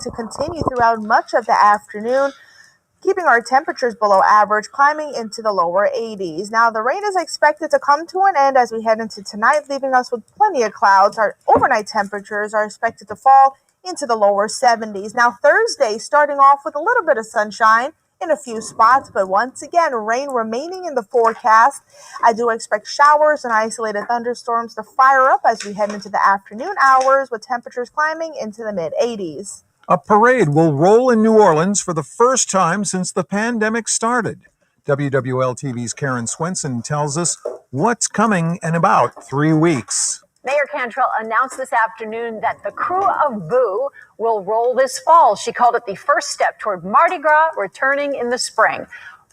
to continue throughout much of the afternoon, keeping our temperatures below average, climbing into the lower 80s. Now, the rain is expected to come to an end as we head into tonight, leaving us with plenty of clouds. Our overnight temperatures are expected to fall into the lower 70s. Now, Thursday, starting off with a little bit of sunshine in a few spots, but once again, rain remaining in the forecast. I do expect showers and isolated thunderstorms to fire up as we head into the afternoon hours, with temperatures climbing into the mid-80s. A parade will roll in New Orleans for the first time since the pandemic started. WWL TV's Karen Swenson tells us what's coming in about 3 weeks. Mayor Cantrell announced this afternoon that the Crew of Boo will roll this fall. She called it the first step toward Mardi Gras returning in the spring.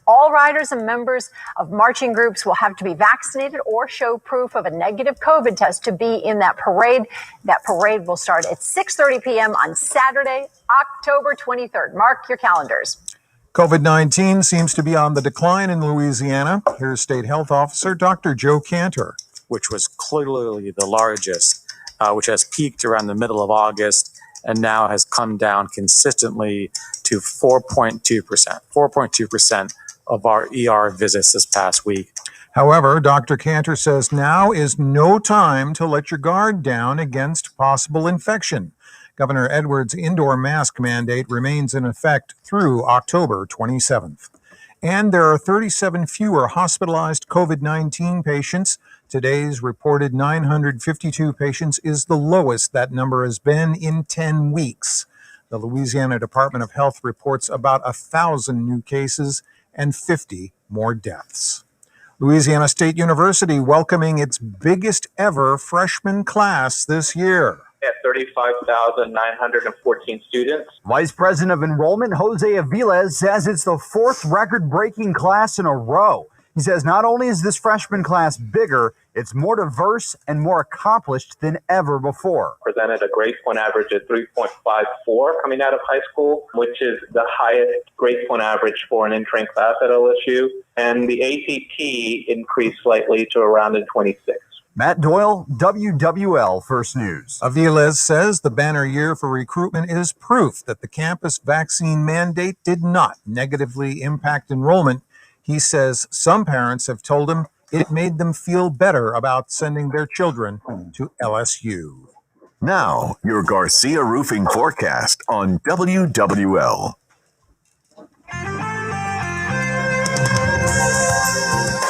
All riders and members of marching groups will have to be vaccinated or show proof of a negative COVID test to be in that parade. That parade will start at 6:30 p.m. on Saturday, October 23rd. Mark your calendars. COVID-19 seems to be on the decline in Louisiana. Here's State Health Officer Dr. Joe Cantor. Which was clearly the largest, which has peaked around the middle of August and now has come down consistently to 4.2%. 4.2% of our ER visits this past week. However, Dr. Cantor says now is no time to let your guard down against possible infection. Governor Edwards' indoor mask mandate remains in effect through October 27th. And there are 37 fewer hospitalized COVID-19 patients. Today's reported 952 patients is the lowest that number has been in 10 weeks. The Louisiana Department of Health reports about 1,000 new cases and 50 more deaths. Louisiana State University welcoming its biggest ever freshman class this year. At 35,914 students. Vice President of Enrollment Jose Aviles says it's the fourth record-breaking class in a row. He says not only is this freshman class bigger, it's more diverse and more accomplished than ever before. Presented a grade point average of 3.54 coming out of high school, which is the highest grade point average for an entering class at LSU. And the ACT increased slightly to around a 26. Matt Doyle, WWL First News. Aviles says the banner year for recruitment is proof that the campus vaccine mandate did not negatively impact enrollment. He says some parents have told him it made them feel better about sending their children to LSU. Now, your Garcia Roofing forecast on WWL.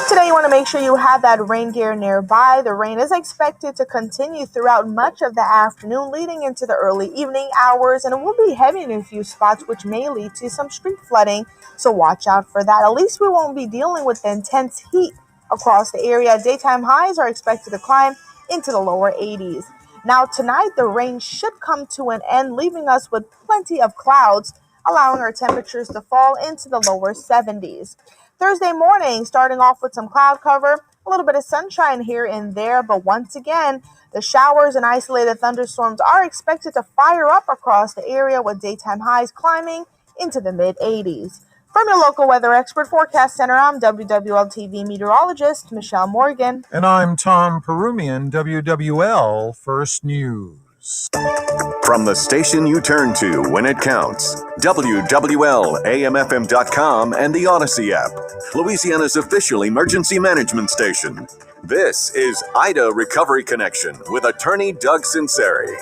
Today, you want to make sure you have that rain gear nearby. The rain is expected to continue throughout much of the afternoon, leading into the early evening hours, and it will be heavy in a few spots, which may lead to some street flooding. So watch out for that. At least we won't be dealing with the intense heat across the area. Daytime highs are expected to climb into the lower 80s. Now, tonight, the rain should come to an end, leaving us with plenty of clouds, allowing our temperatures to fall into the lower 70s. Thursday morning, starting off with some cloud cover, a little bit of sunshine here and there, but once again, the showers and isolated thunderstorms are expected to fire up across the area, with daytime highs climbing into the mid-80s. From your local weather expert forecast center, I'm WWL TV meteorologist Michelle Morgan. And I'm Tom Perumian, WWL First News. From the station you turn to when it counts, WWL-AMFM.com and the Odyssey app, Louisiana's official emergency management station. This is Ida Recovery Connection with attorney Doug Sunseri.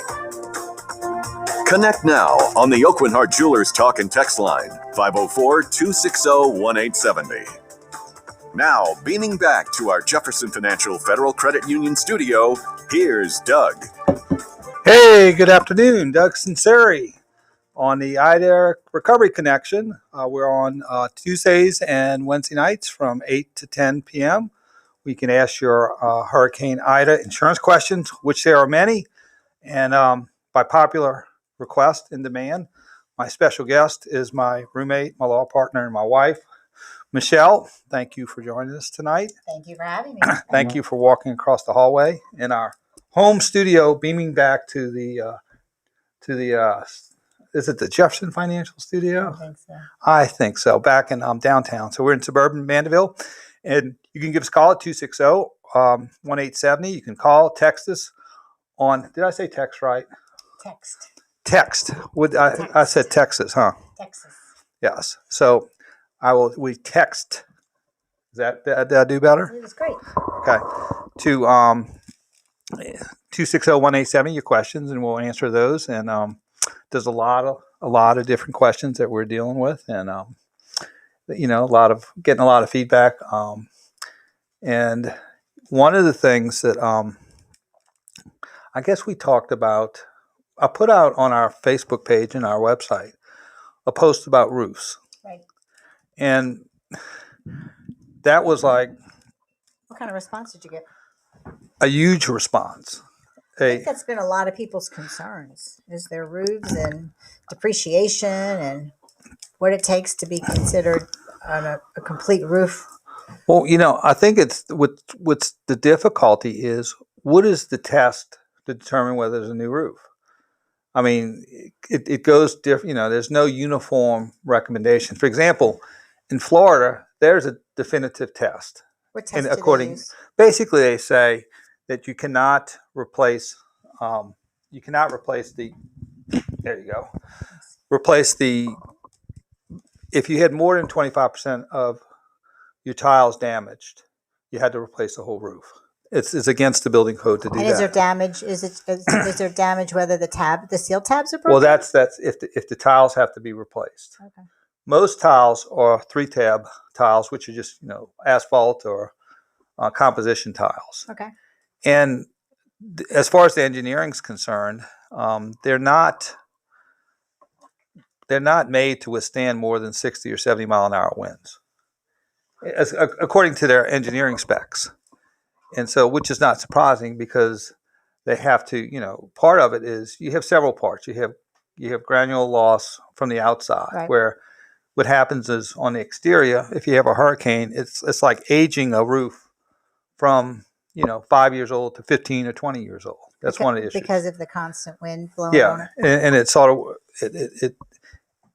Connect now on the Oakwin Jewelers Talk and Text line, 504-260-1870. Now, beaming back to our Jefferson Financial Federal Credit Union studio, here's Doug. Hey, good afternoon. Doug Sunseri on the IDA Recovery Connection. We're on Tuesdays and Wednesday nights from 8 to 10 p.m. We can ask your Hurricane Ida insurance questions, which there are many. And by popular request and demand, my special guest is my roommate, my law partner, and my wife, Michelle. Thank you for joining us tonight. Thank you for having me. Thank you for walking across the hallway in our home studio, beaming back to the is it the Jefferson Financial Studio? I think so. Back in downtown. So we're in suburban Mandeville, and you can give us a call at 260-1870. You can call, text us on. Did I say text right? Text. text. I said Texas, huh? Texas. Yes. So we text. Did I do better? It was great. Okay. To 260-187 your questions, and we'll answer those. And there's a lot of different questions that we're dealing with, and getting a lot of feedback. And one of the things that I guess we talked about, I put out on our Facebook page and our website a post about roofs. Right. And that was like What kind of response did you get? a huge response. I think that's been a lot of people's concerns, is their roofs and depreciation and what it takes to be considered on a complete roof. Well, I think it's what's the difficulty is, what is the test to determine whether there's a new roof? I mean, it goes different. There's no uniform recommendation. For example, in Florida, there's a definitive test. What test And do they use? basically, they say that you cannot replace the. There you go. Replace the. If you had more than 25% of your tiles damaged, you had to replace the whole roof. It's against the building code to do that. And is there damage? Is there damage whether the seal tabs are broken? Well, that's if the tiles have to be replaced. Okay. Most tiles are 3-tab tiles, which are just asphalt or composition tiles. Okay. And as far as the engineering's concerned, they're not made to withstand more than 60 or 70 mile an hour winds, according to their engineering specs. And so, which is not surprising, because they have to, part of it is you have several parts. You have granular loss from the outside, right, where what happens is on the exterior, if you have a hurricane, it's like aging a roof from 5 years old to 15 or 20 years old. That's one of the issues. Because of the constant wind blowing on it. And it sort of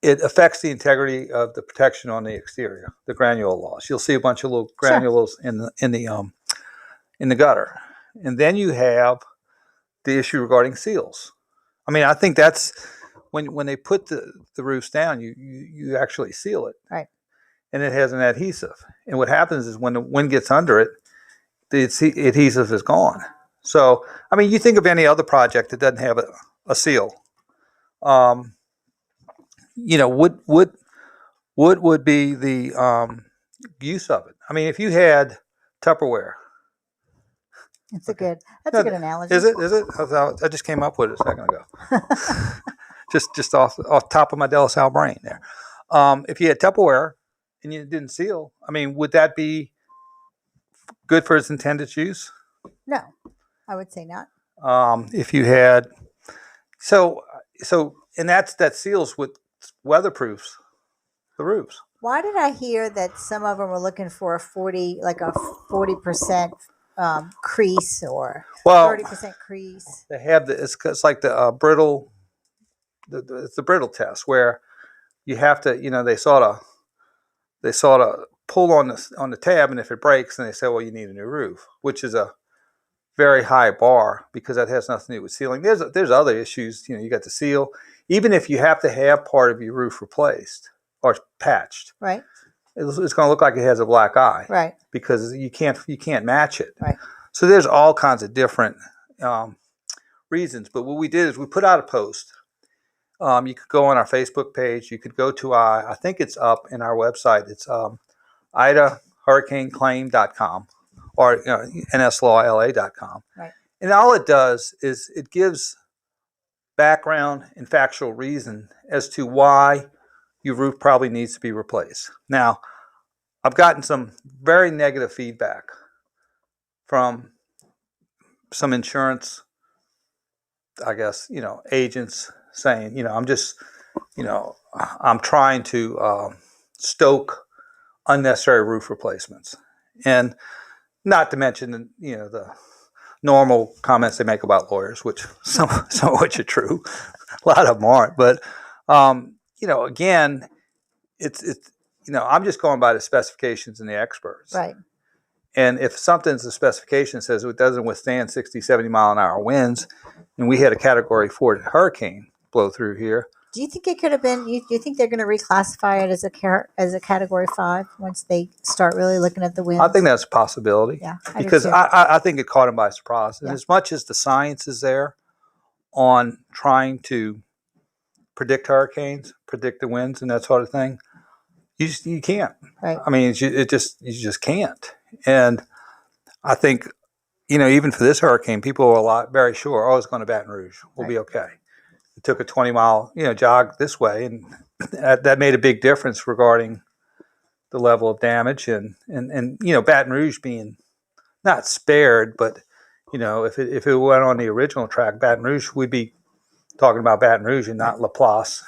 it affects the integrity of the protection on the exterior, the granular loss. You'll see a bunch of little granules in the gutter. And then you have the issue regarding seals. I mean, I think that's when they put the roofs down, you actually seal it. Right. And it has an adhesive. And what happens is when the wind gets under it, the adhesive is gone. So, I mean, you think of any other project that doesn't have a seal. What would be the use of it? I mean, if you had Tupperware. That's a good analogy. Is it? I just came up with it a second ago. just off top of my De La Salle brain there. If you had Tupperware and you didn't seal, I mean, would that be good for its intended use? No, I would say not. If you had, and that seals with weatherproofs the roofs. Why did I hear that some of them were looking for a 40% crease or 30% crease? They have it's like the brittle. It's the brittle test where you have to, they sort of pull on the tab, and if it breaks, then they say, well, you need a new roof, which is a very high bar, because that has nothing to do with sealing. There's other issues. You got the seal. Even if you have to have part of your roof replaced or patched, right, it's going to look like it has a black eye, right, because you can't match it, right. So there's all kinds of different reasons. But what we did is we put out a post. You could go on our Facebook page. You could go to I think it's up in our website. It's idahurricaneclaim.com or nslawla.com. Right. And all it does is it gives background and factual reason as to why your roof probably needs to be replaced. Now, I've gotten some very negative feedback from some insurance, I guess, agents saying, I'm trying to stoke unnecessary roof replacements. And not to mention, the normal comments they make about lawyers, which some of which are true. A lot of them aren't. But, again, it's I'm just going by the specifications and the experts. Right. And if something's the specification says it doesn't withstand 60, 70 mile an hour winds, and we had a Category 4 hurricane, blow through here. Do you think it could have been? You think they're going to reclassify it as a Category 5 once they start really looking at the winds? I think that's a possibility. Yeah, I do because too. I think it caught him by surprise. And Yeah. as much as the science is there on trying to predict hurricanes, predict the winds, and that sort of thing, you can't. Right. I mean, you just can't. And I think, even for this hurricane, people were very sure, it's going to Baton Rouge. We'll be okay. It took a 20-mile, jog this way, and that made a big difference regarding the level of damage. And Baton Rouge being not spared, but if it went on the original track, Baton Rouge, we'd be talking about Baton Rouge and not Laplace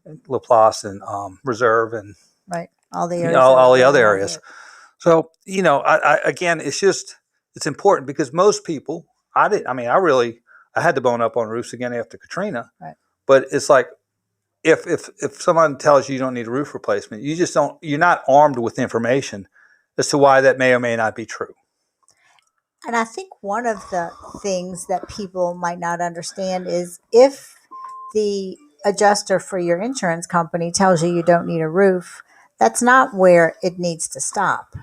and Reserve and right, all the areas, all the other areas. So again, it's important because most people, I had to bone up on roofs again after Katrina. Right. But it's like if someone tells you don't need a roof replacement, you're not armed with information as to why that may or may not be true. And I think one of the things that people might not understand is if the adjuster for your insurance company tells you don't need a roof, that's not where it needs to stop.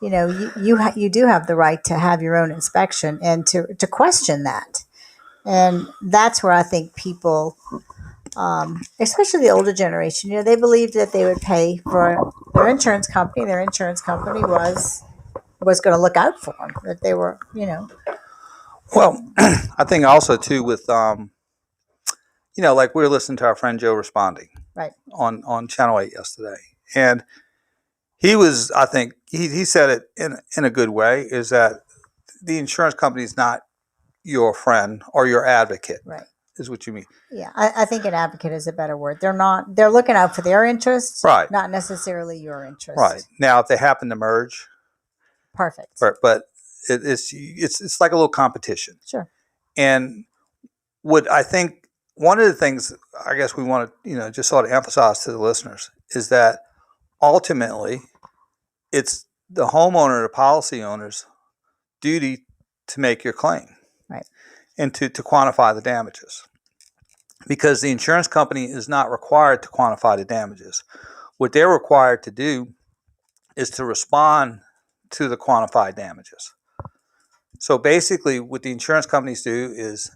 You do have the right to have your own inspection and to question that. And that's where I think people, especially the older generation, they believed that they would pay for their insurance company. Their insurance company was going to look out for them, that they were, Well, I think also too with, like we were listening to our friend Joe responding right on Channel 8 yesterday. And he was, I think, he said it in a good way, is that the insurance company is not your friend or your advocate. Right. Is what you mean. Yeah, I think an advocate is a better word. They're looking out for their interests, right, not necessarily your interest. Right. Now, if they happen to merge, perfect. But it's like a little competition. Sure. And what I think one of the things I guess we want to just sort of emphasize to the listeners is that ultimately it's the homeowner, the policy owner's duty to make your claim. Right. And to quantify the damages. Because the insurance company is not required to quantify the damages. What they're required to do is to respond to the quantified damages. So basically what the insurance companies do is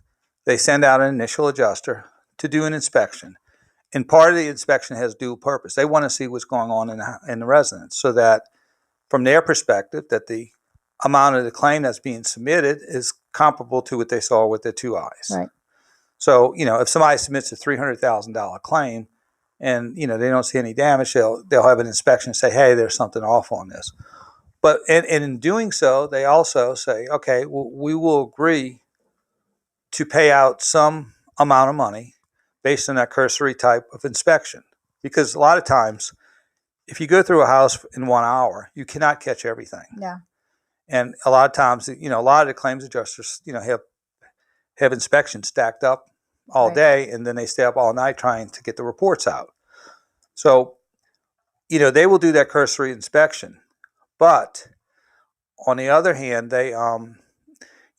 they send out an initial adjuster to do an inspection. And part of the inspection has dual purpose. They want to see what's going on in the residence so that from their perspective that the amount of the claim that's being submitted is comparable to what they saw with their two eyes. Right. So, if somebody submits a $300,000 claim and, they don't see any damage, they'll have an inspection and say, hey, there's something off on this. But and in doing so, they also say, okay, well, we will agree to pay out some amount of money based on that cursory type of inspection. Because a lot of times, if you go through a house in 1 hour, you cannot catch everything. Yeah. And a lot of times, a lot of the claims adjusters, have inspections stacked up all day, and then they stay up all night trying to get the reports out. So, they will do that cursory inspection. But on the other hand, they, and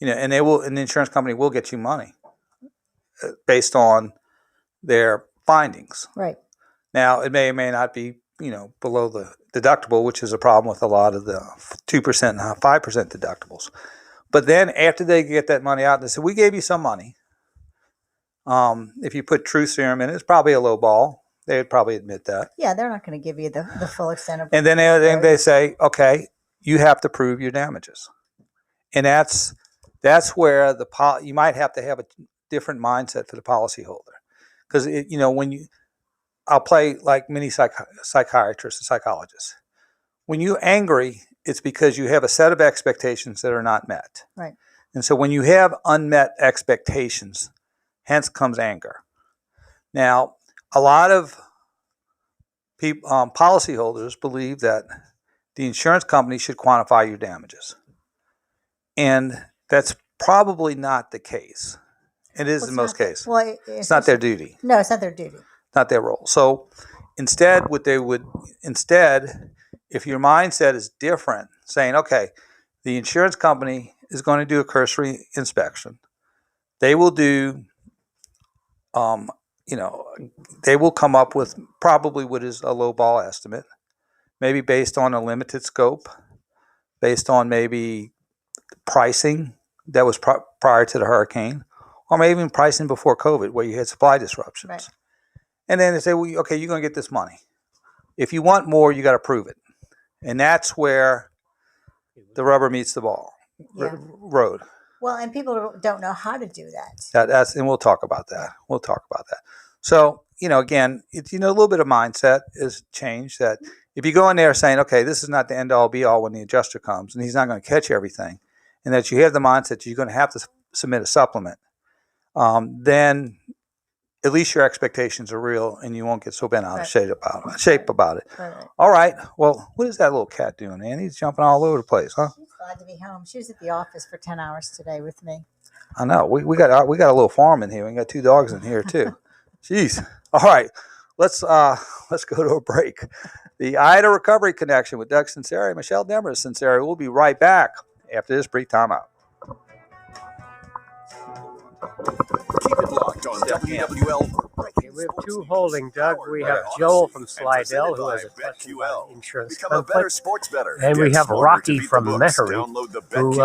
the insurance company will get you money based on their findings. Right. Now, it may or may not be, below the deductible, which is a problem with a lot of the 2% and 5% deductibles. But then after they get that money out, they say, we gave you some money. If you put truth serum in it, it's probably a low ball. They would probably admit that. Yeah, they're not going to give you the full extent of it. And then they say, okay, you have to prove your damages. And that's where you might have to have a different mindset for the policyholder. Because, I'll play like many psychiatrists and psychologists. When you're angry, it's because you have a set of expectations that are not met. Right. And so when you have unmet expectations, hence comes anger. Now, a lot of people, policyholders believe that the insurance company should quantify your damages. And that's probably not the case. It is in most cases. Well, it's not their duty. No, it's not their duty. Not their role. So instead, if your mindset is different, saying, okay, the insurance company is going to do a cursory inspection. They will do you know, they will come up with probably what is a low ball estimate, maybe based on a limited scope, based on maybe pricing that was prior to the hurricane, or maybe even pricing before COVID where you had supply disruptions. Right. And then they say, well, okay, you're going to get this money. If you want more, you got to prove it. And that's where the rubber meets the ball road. Well, and people don't know how to do that. And we'll talk about that. So, you know, again, it's, you know, a little bit of mindset is changed that if you go in there saying, okay, this is not the end all be all when the adjuster comes and he's not going to catch everything, and that you have the mindset that you're going to have to submit a supplement, then at least your expectations are real and you won't get so bent out of shape about it. Right. All right. Well, what is that little cat doing, Annie? He's jumping all over the place, huh? She's glad to be home. She was at the office for 10 hours today with me. I know. We got a little farm in here. We got 2 dogs in here too. Jeez. All right. Let's go to a break. The Ida Recovery Connection with Doug Sunseri, Michelle Demers Sunseri. We'll be right back after this brief timeout. Keep it locked on WWL. We have 2 holding, Doug. We have Joel from Slidell, who has a question about insurance conflict. And we have Rocky from Metairie, who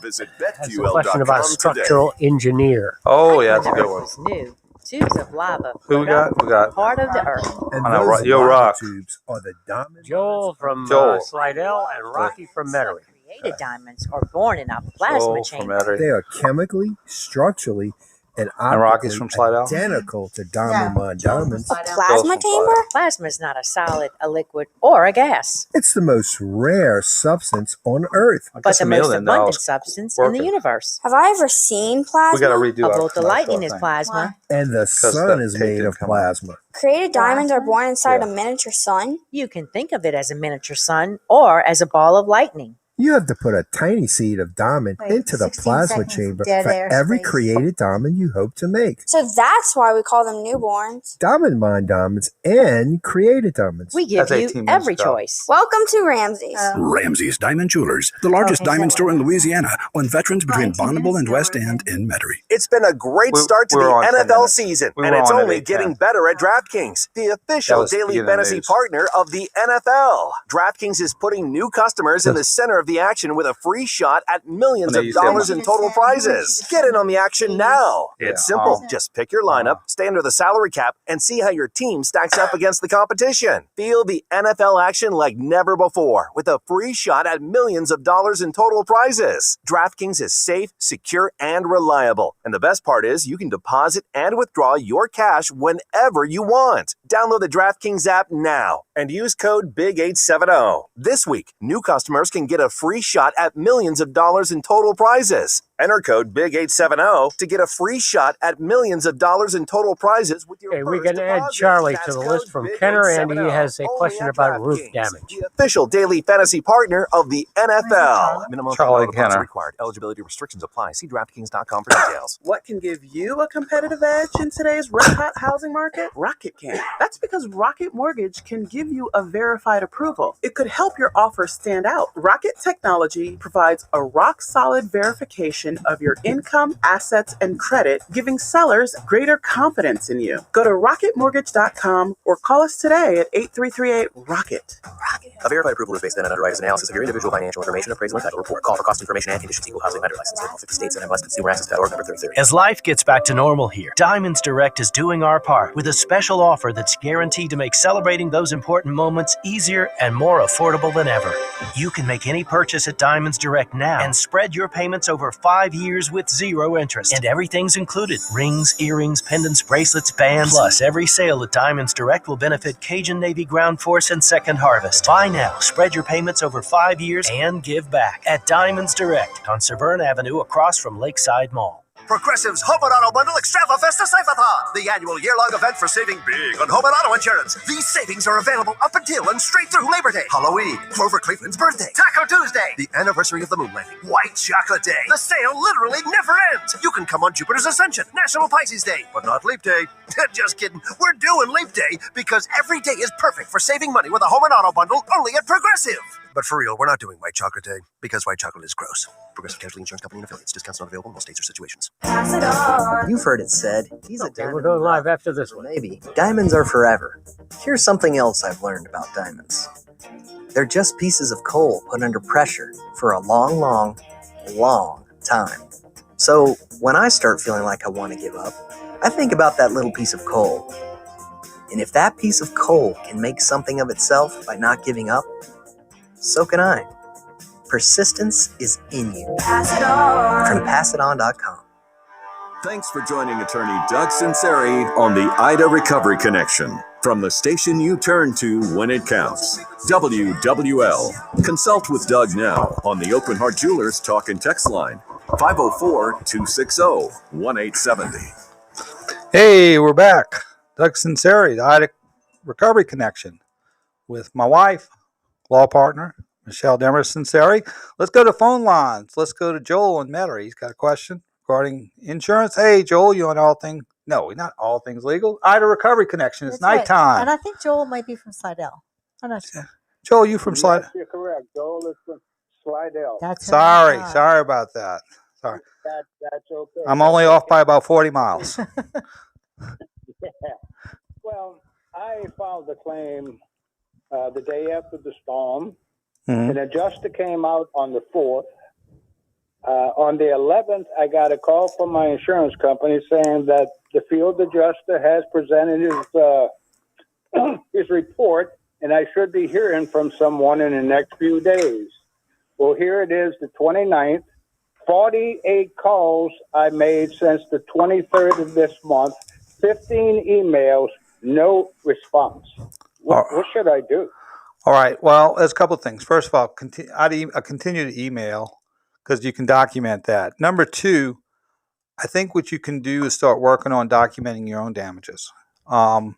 has a question about a structural engineer. Oh, yeah, that's a good one. New tubes of lava. Who we got? We got Part of the earth. And those Rock tubes are the diamond. Joel from Slidell and Rocky from Metairie. Created diamonds are born in a plasma chamber. They are chemically, structurally, and Rocky's from Slidell? identical to diamond mine diamonds. A plasma chamber? Plasma is not a solid, a liquid, or a gas. It's the most rare substance on Earth. But the most abundant substance in the universe. Have I ever seen plasma? We got to redo Although the lightning is plasma. And the sun is made of plasma. Created diamonds are born inside a miniature sun? You can think of it as a miniature sun or as a ball of lightning. You have to put a tiny seed of diamond into the plasma chamber for every created diamond you hope to make. So that's why we call them newborns. Diamond mine diamonds and created diamonds. We give you every choice. Welcome to Ramsey's. Ramsey's Diamond Jewelers, the largest diamond store in Louisiana on Veterans between Bonneville and West End in Metairie. It's been a great start to the NFL season, and it's only getting better at DraftKings, the official daily fantasy partner of the NFL. DraftKings is putting new customers in the center of the action with a free shot at millions of dollars in total prizes. Get in on the action now. It's simple. Just pick your lineup, stay under the salary cap, and see how your team stacks up against the competition. Feel the NFL action like never before with a free shot at millions of dollars in total prizes. DraftKings is safe, secure, and reliable. And the best part is you can deposit and withdraw your cash whenever you want. Download the DraftKings app now and use code BIG870. This week, new customers can get a free shot at millions of dollars in total prizes. Enter code BIG870 to get a free shot at millions of dollars in total prizes with your we can add Charlie to the list from Kenner, and he has a question about roof damage. The official daily fantasy partner of the NFL. Minimum deposit required. Eligibility restrictions apply. See DraftKings.com for details. What can give you a competitive edge in today's red-hot housing market? Rocket can. That's because Rocket Mortgage can give you a verified approval. It could help your offer stand out. Rocket Technology provides a rock-solid verification of your income, assets, and credit, giving sellers greater confidence in you. Go to rocketmortgage.com or call us today at 8338-ROCKET. A verified approval is based on an underwriter's analysis of your individual financial information, appraisal, and title report. Call for cost information and conditions. Equal housing lender license. 50 states and MLS Consumer Access.org number 33. As life gets back to normal here, Diamonds Direct is doing our part with a special offer that's guaranteed to make celebrating those important moments easier and more affordable than ever. You can make any purchase at Diamonds Direct now and spread your payments over 5 years with 0 interest. And everything's included. Rings, earrings, pendants, bracelets, bands. Plus, every sale at Diamonds Direct will benefit Cajun Navy Ground Force and Second Harvest. Buy now, spread your payments over 5 years, and give back at Diamonds Direct on Severn Avenue across from Lakeside Mall. Progressive's Home and Auto Bundle Extrava Festa Save-a-thon, the annual year-long event for saving big on home and auto insurance. These savings are available up until and straight through Labor Day, Halloween, Clover Cleveland's birthday, Taco Tuesday, the anniversary of the moon landing, White Chocolate Day. The sale literally never ends. You can come on Jupiter's Ascension, National Pisces Day, but not Leap Day. Just kidding. We're doing Leap Day because every day is perfect for saving money with a Home and Auto Bundle only at Progressive. But for real, we're not doing White Chocolate Day because white chocolate is gross. Progressive Casualty Insurance Company and affiliates. Discounts not available in all states or situations. Pass it on. You've heard it said, he's a diamond. We're going live after this one. Maybe. Diamonds are forever. Here's something else I've learned about diamonds. They're just pieces of coal put under pressure for a long, long, long time. So when I start feeling like I want to give up, I think about that little piece of coal. And if that piece of coal can make something of itself by not giving up, so can I. Persistence is in you. Pass it on. From PassItOn.com. Thanks for joining attorney Doug Sunseri on the Ida Recovery Connection. From the station you turn to when it counts. WWL. Consult with Doug now on the Open Heart Jewelers Talk and Text line. 504-260-1870. Hey, we're back. Doug Sunseri, the Ida Recovery Connection, with my wife, law partner, Michelle Demers Sunseri. Let's go to phone lines. Let's go to Joel in Metairie. He's got a question regarding insurance. Hey, Joel, you on all things? No, not all things legal. Ida Recovery Connection. It's nighttime. Right. And I think Joel might be from Slidell. I'm not sure. Joel, you from Slidell? Yes, you're correct. Joel is from Slidell. Sorry about that. Sorry. That's okay. I'm only off by about 40 miles. Yeah. Well, I filed a claim the day after the storm. Mm-hmm. An adjuster came out on the 4th. On the 11th, I got a call from my insurance company saying that the field adjuster has presented his report, and I should be hearing from someone in the next few days. Well, here it is, the 29th. 48 calls I made since the 23rd of this month. 15 emails, no response. What should I do? All right. Well, there's a couple of things. First of all, continue to email because you can document that. Number two, I think what you can do is start working on documenting your own damages. Yes.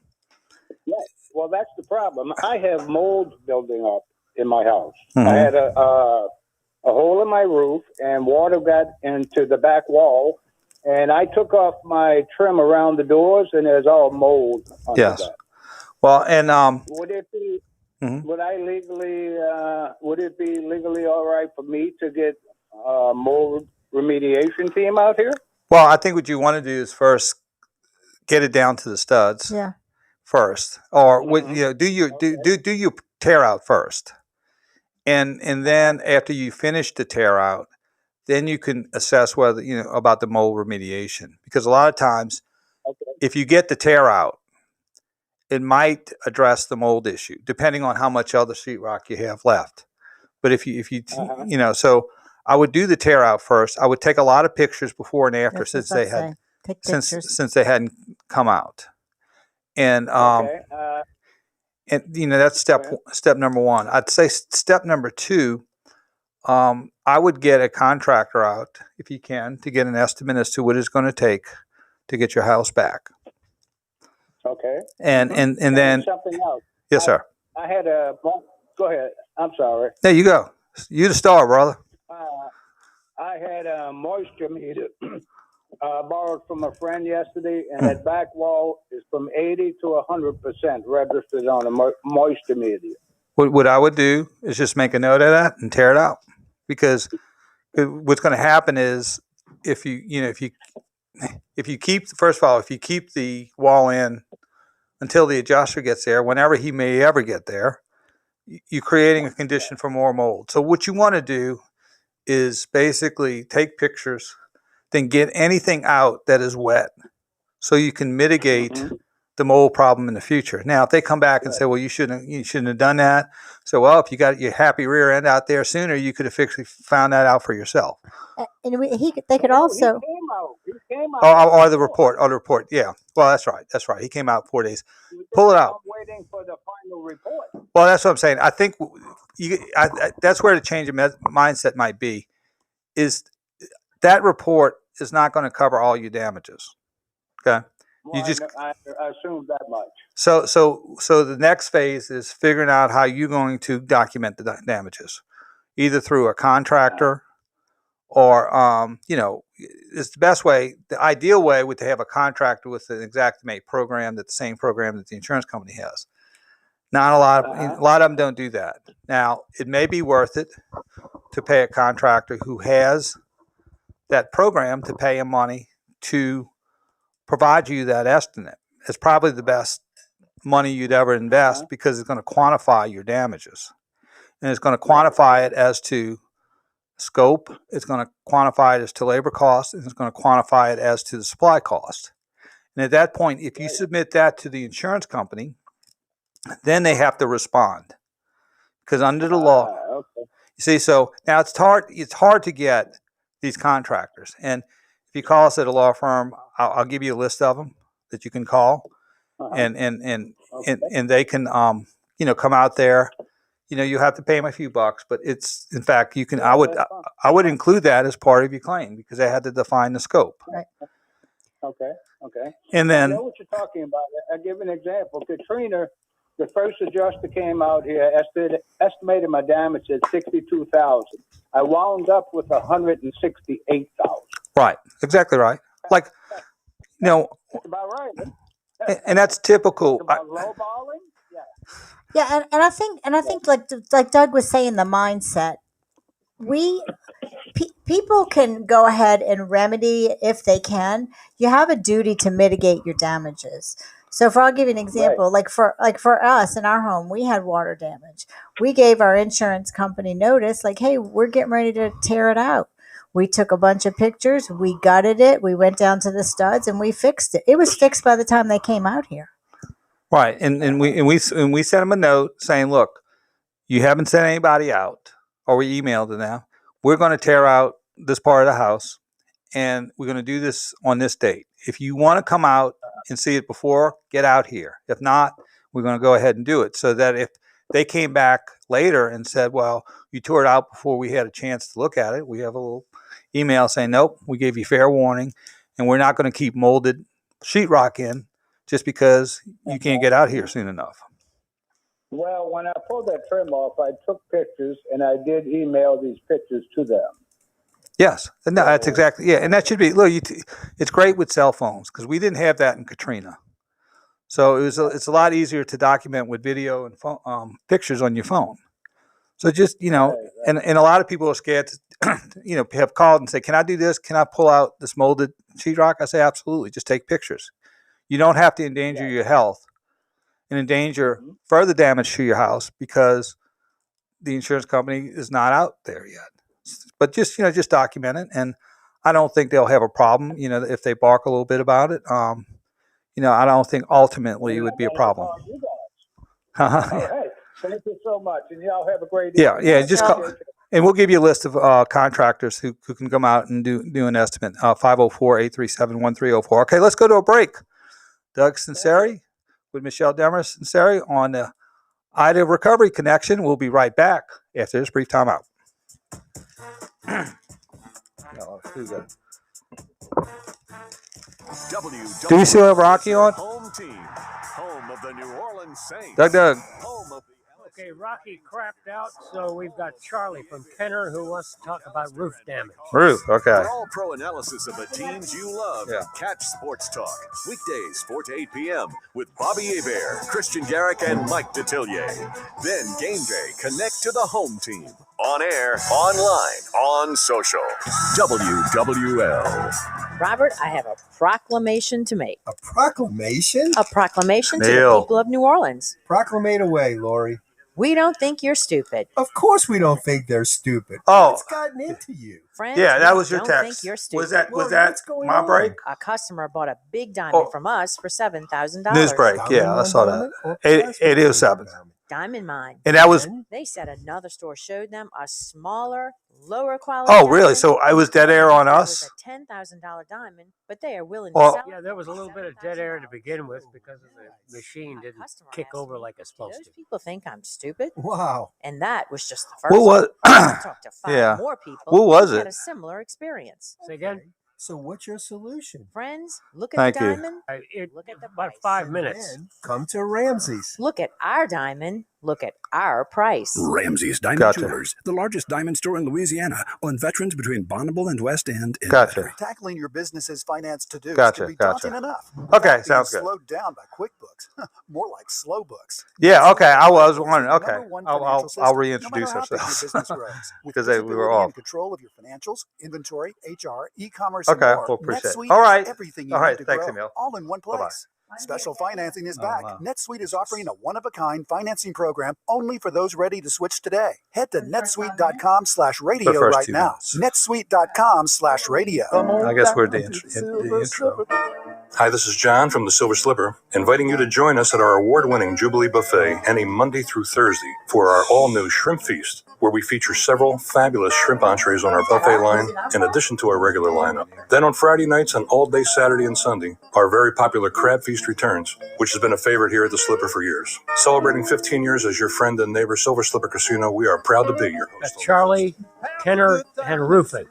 Well, that's the problem. I have mold building up in my house. Mm-hmm. I had a hole in my roof, and water got into the back wall. And I took off my trim around the doors, and there's all mold under that. Well, and would it be? Mm-hmm. Would it be legally all right for me to get a mold remediation team out here? Well, I think what you want to do is first get it down to the studs. Yeah. First, or do you tear out first, and then after you finish the tear out, then you can assess whether about the mold remediation. Because a lot of times, if you get the tear out, it might address the mold issue, depending on how much other sheetrock you have left. But if you so I would do the tear out first. I would take a lot of pictures before and after since they hadn't come out, and that's step number one. I'd say step number two. I would get a contractor out if you can to get an estimate as to what it's going to take to get your house back. Okay. And then something else. Yes, sir. I had go ahead. I'm sorry. There you go. You the star, brother. I had a moisture meter borrowed from a friend yesterday, and that back wall is from 80 to 100% registered on a moisture meter. What I would do is just make a note of that and tear it out, because what's going to happen is if you keep the wall in until the adjuster gets there, whenever he may ever get there, you're creating a condition for more mold. So what you want to do is basically take pictures, then get anything out that is wet so you can mitigate the mold problem in the future. Now, if they come back and say, well, you shouldn't have done that. So, well, if you got your happy rear end out there sooner, you could have found that out for yourself. And they could also. He came out. Or the report. Yeah. Well, that's right. He came out 4 days. Pull it out. I'm waiting for the final report. Well, that's what I'm saying. I think that's where the change of mindset might be, is that report is not going to cover all your damages. Okay. Well, I assume that much. So the next phase is figuring out how you're going to document the damages, either through a contractor or it's the best way. The ideal way would to have a contractor with an Xactimate program, the same program that the insurance company has. Not a lot. A lot of them don't do that. Now, it may be worth it to pay a contractor who has that program to pay him money to provide you that estimate. It's probably the best money you'd ever invest because it's going to quantify your damages. And it's going to quantify it as to scope, it's going to quantify it as to labor cost, and it's going to quantify it as to the supply cost. And at that point, if you submit that to the insurance company, then they have to respond. Because under the law, you see, so now it's hard to get these contractors. And if you call us at a law firm, I'll give you a list of them that you can call, and they can come out there. You have to pay them a few bucks, but it's, in fact, you can. I would include that as part of your claim because they had to define the scope. Right. Okay. And then I know what you're talking about. I'll give an example. Katrina, the first adjuster came out here, estimated my damage at $62,000. I wound up with $168,000. Right, exactly right. Like, That's about right. And that's typical. About lowballing. Yeah, and I think like Doug was saying, the mindset. People can go ahead and remedy if they can. You have a duty to mitigate your damages. So, I'll give you an example, like for us in our home, we had water damage. We gave our insurance company notice, like, hey, we're getting ready to tear it out. We took a bunch of pictures, we gutted it, we went down to the studs, and we fixed it. It was fixed by the time they came out here. Right, and we sent them a note saying, look, you haven't sent anybody out, or we emailed them now. We're going to tear out this part of the house, and we're going to do this on this date. If you want to come out and see it before, get out here. If not, we're going to go ahead and do it. So that if they came back later and said, well, you tore it out before we had a chance to look at it, we have a little email saying, nope, we gave you fair warning, and we're not going to keep molded sheetrock in just because you can't get out here soon enough. Well, when I pulled that trim off, I took pictures, and I did email these pictures to them. Yes, no, that's exactly, and that should be, look, it's great with cell phones because we didn't have that in Katrina. So it's a lot easier to document with video and phone, pictures on your phone. So just, and a lot of people are scared to, have called and say, can I do this? Can I pull out this molded sheetrock? I say, absolutely, just take pictures. You don't have to endanger your health and endanger further damage to your house because the insurance company is not out there yet. But just document it, and I don't think they'll have a problem. If they bark a little bit about it, I don't think ultimately it would be a problem. All right, thank you so much, and y'all have a great evening. Yeah. Just call, and we'll give you a list of contractors who can come out and do an estimate. 504-837-1304. Okay, let's go to a break. Doug Sunseri with Michelle Demers Sunseri on the IDA Recovery Connection. We'll be right back after this brief timeout. Do we still have Rocky on? Home team, home of the New Orleans Saints. Doug. Okay, Rocky crapped out, so we've got Charlie from Kenner who wants to talk about roof damage. Roof, okay. For all pro analysis of the teams you love, catch Sports Talk weekdays 4 to 8 p.m. with Bobby Hebert, Christian Garrick, and Mike Detillier. Then game day, connect to the home team. On air, online, on social. WWL. Robert, I have a proclamation to make. A proclamation? A proclamation to the people of New Orleans. Proclamate away, Lori. We don't think you're stupid. Of course we don't think they're stupid. Oh. What's gotten into you? Friends, yeah, that was your don't text. Think you're stupid. Was that my break? A customer bought a big diamond from us for $7,000. News break, I saw that. 807. Diamond mine. And that was. They said another store showed them a smaller, lower quality. Oh, really? So I was dead air on us? It was a $10,000 diamond, but they are willing to sell. Yeah, there was a little bit of dead air to begin with because of the machine didn't kick over like it's supposed to. People think I'm stupid. Wow. And that was just the first. What was? I talked to 5 more people. What was who it? had a similar experience. Say again. So what's your solution? Friends, look at the diamond. Look at about 5 minutes. And come to Ramsey's. Look at our diamond. look at our price. Ramsey's Diamond Jewelers, the largest diamond store in Louisiana, on Veterans between Bonneville and West End. Tackling your business's finance to-dos Gotcha, can be gotcha. daunting enough. Okay, without sounds being good. Slowed down by QuickBooks. More like slow books. Yeah, okay. I was wondering. Okay, Number one I'll financial system, no reintroduce matter how big your ourselves business grows. With because we were visibility off. and control of your financials, inventory, HR, e-commerce, Okay, and more. well, appreciate it. NetSuite All is right. everything you All need right, to thanks, grow, Emil. all in one place. Bye-bye. Special financing is back. wow. NetSuite is offering a one-of-a-kind financing program only for those ready to switch today. Head to netsuite.com/radio The first right 2 now. minutes. netsuite.com/radio. I guess we're the intro. Hi, this is John from the Silver Slipper, inviting you to join us at our award-winning Jubilee Buffet any Monday through Thursday for our all-new Shrimp Feast, where we feature several fabulous shrimp entrees on our buffet line in addition to our regular lineup. Then on Friday nights and all day Saturday and Sunday, our very popular Crab Feast returns, which has been a favorite here at the Slipper for years. Celebrating 15 years as your friend and neighbor Silver Slipper Casino, we are proud to be your host. Got Charlie, Kenner, and Rufin.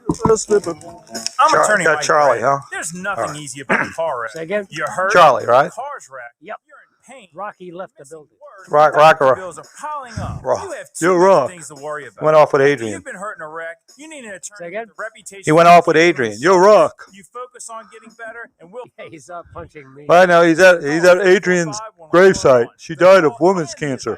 I'm attorney Mike Charlie, Bragg. huh? There's nothing easy about a car wreck. Say again? You hurt. Charlie, right? Car's wrecked. Yep. You're in pain. Rocky left the building. Doctor bills are piling up. You have too You're many wrong. things to worry about. Went off with If Adrian. you've been hurt in a wreck, you need an attorney with a reputation. He went off with Adrian. You're wrong. You focus on getting better, and we'll. Yeah, he's not punching me. I know he's at Adrian's gravesite. She died of woman's cancer.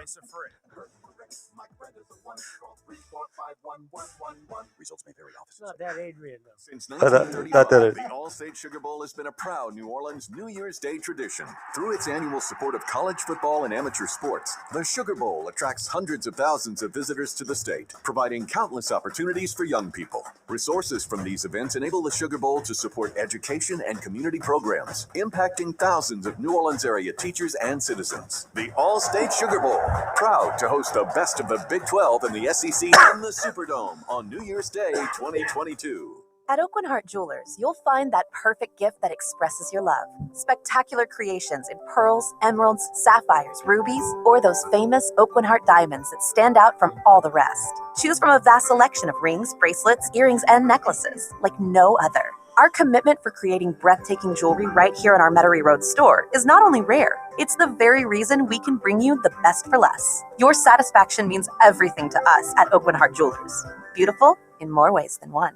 Results may vary. It's not that Adrian, though. Since That- 1935, the All-State Sugar Bowl has been a proud New Orleans New Year's Day tradition. Through its annual support of college football and amateur sports, the Sugar Bowl attracts hundreds of thousands of visitors to the state, providing countless opportunities for young people. Resources from these events enable the Sugar Bowl to support education and community programs, impacting thousands of New Orleans area teachers and citizens. The All-State Sugar Bowl, proud to host the best of the Big 12 and the SEC in the Superdome on New Year's Day 2022. At Oakland Heart Jewelers, you'll find that perfect gift that expresses your love. Spectacular creations in pearls, emeralds, sapphires, rubies, or those famous Oakland Heart diamonds that stand out from all the rest. Choose from a vast selection of rings, bracelets, earrings, and necklaces like no other. Our commitment for creating breathtaking jewelry right here in our Metairie Road store is not only rare, it's the very reason we can bring you the best for less. Your satisfaction means everything to us at Oakland Heart Jewelers. Beautiful in more ways than one.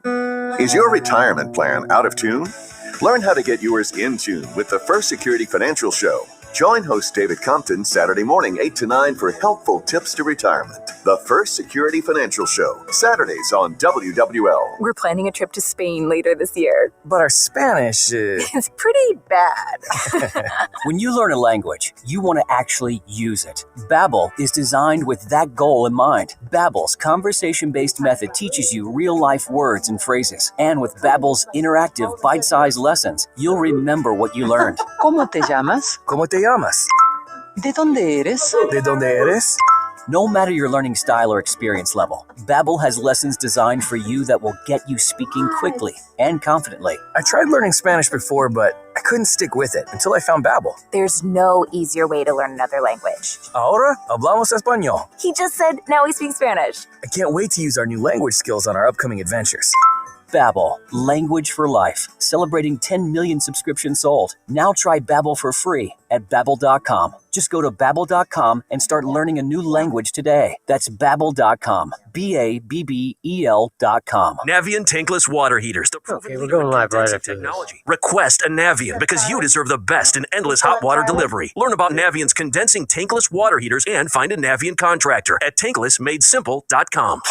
Is your retirement plan out of tune? Learn how to get yours in tune with the First Security Financial Show. Join host David Compton Saturday morning 8 to 9 for helpful tips to retirement. The First Security Financial Show, Saturdays on WWL. We're planning a trip to Spain later this year. But our Spanish It's pretty bad. When you learn a language, you want to actually use it. Babbel is designed with that goal in mind. Babbel's conversation-based method teaches you real-life words and phrases. And with Babbel's interactive, bite-sized lessons, you'll remember what you learned. ¿Cómo te llamas? ¿Cómo te llamas? ¿De dónde eres? ¿De dónde eres? No matter your learning style or experience level, Babbel has lessons designed for you that will get you speaking quickly and confidently. I tried learning Spanish before, but I couldn't stick with it until I found Babbel. There's no easier way to learn another language. Ahora hablamos español. He just said, now we speak Spanish. I can't wait to use our new language skills on our upcoming adventures. Babbel, language for life, celebrating 10 million subscriptions sold. Now try Babbel for free at Babbel.com. Just go to Babbel.com and start learning a new language today. That's Babbel.com. Babbel.com. Navien tankless water heaters. The Okay, we're going live right after this. Request a Navien because you deserve the best in endless hot water delivery. Learn about Navien's condensing tankless water heaters and find a Navien contractor at tanklessmadesimple.com.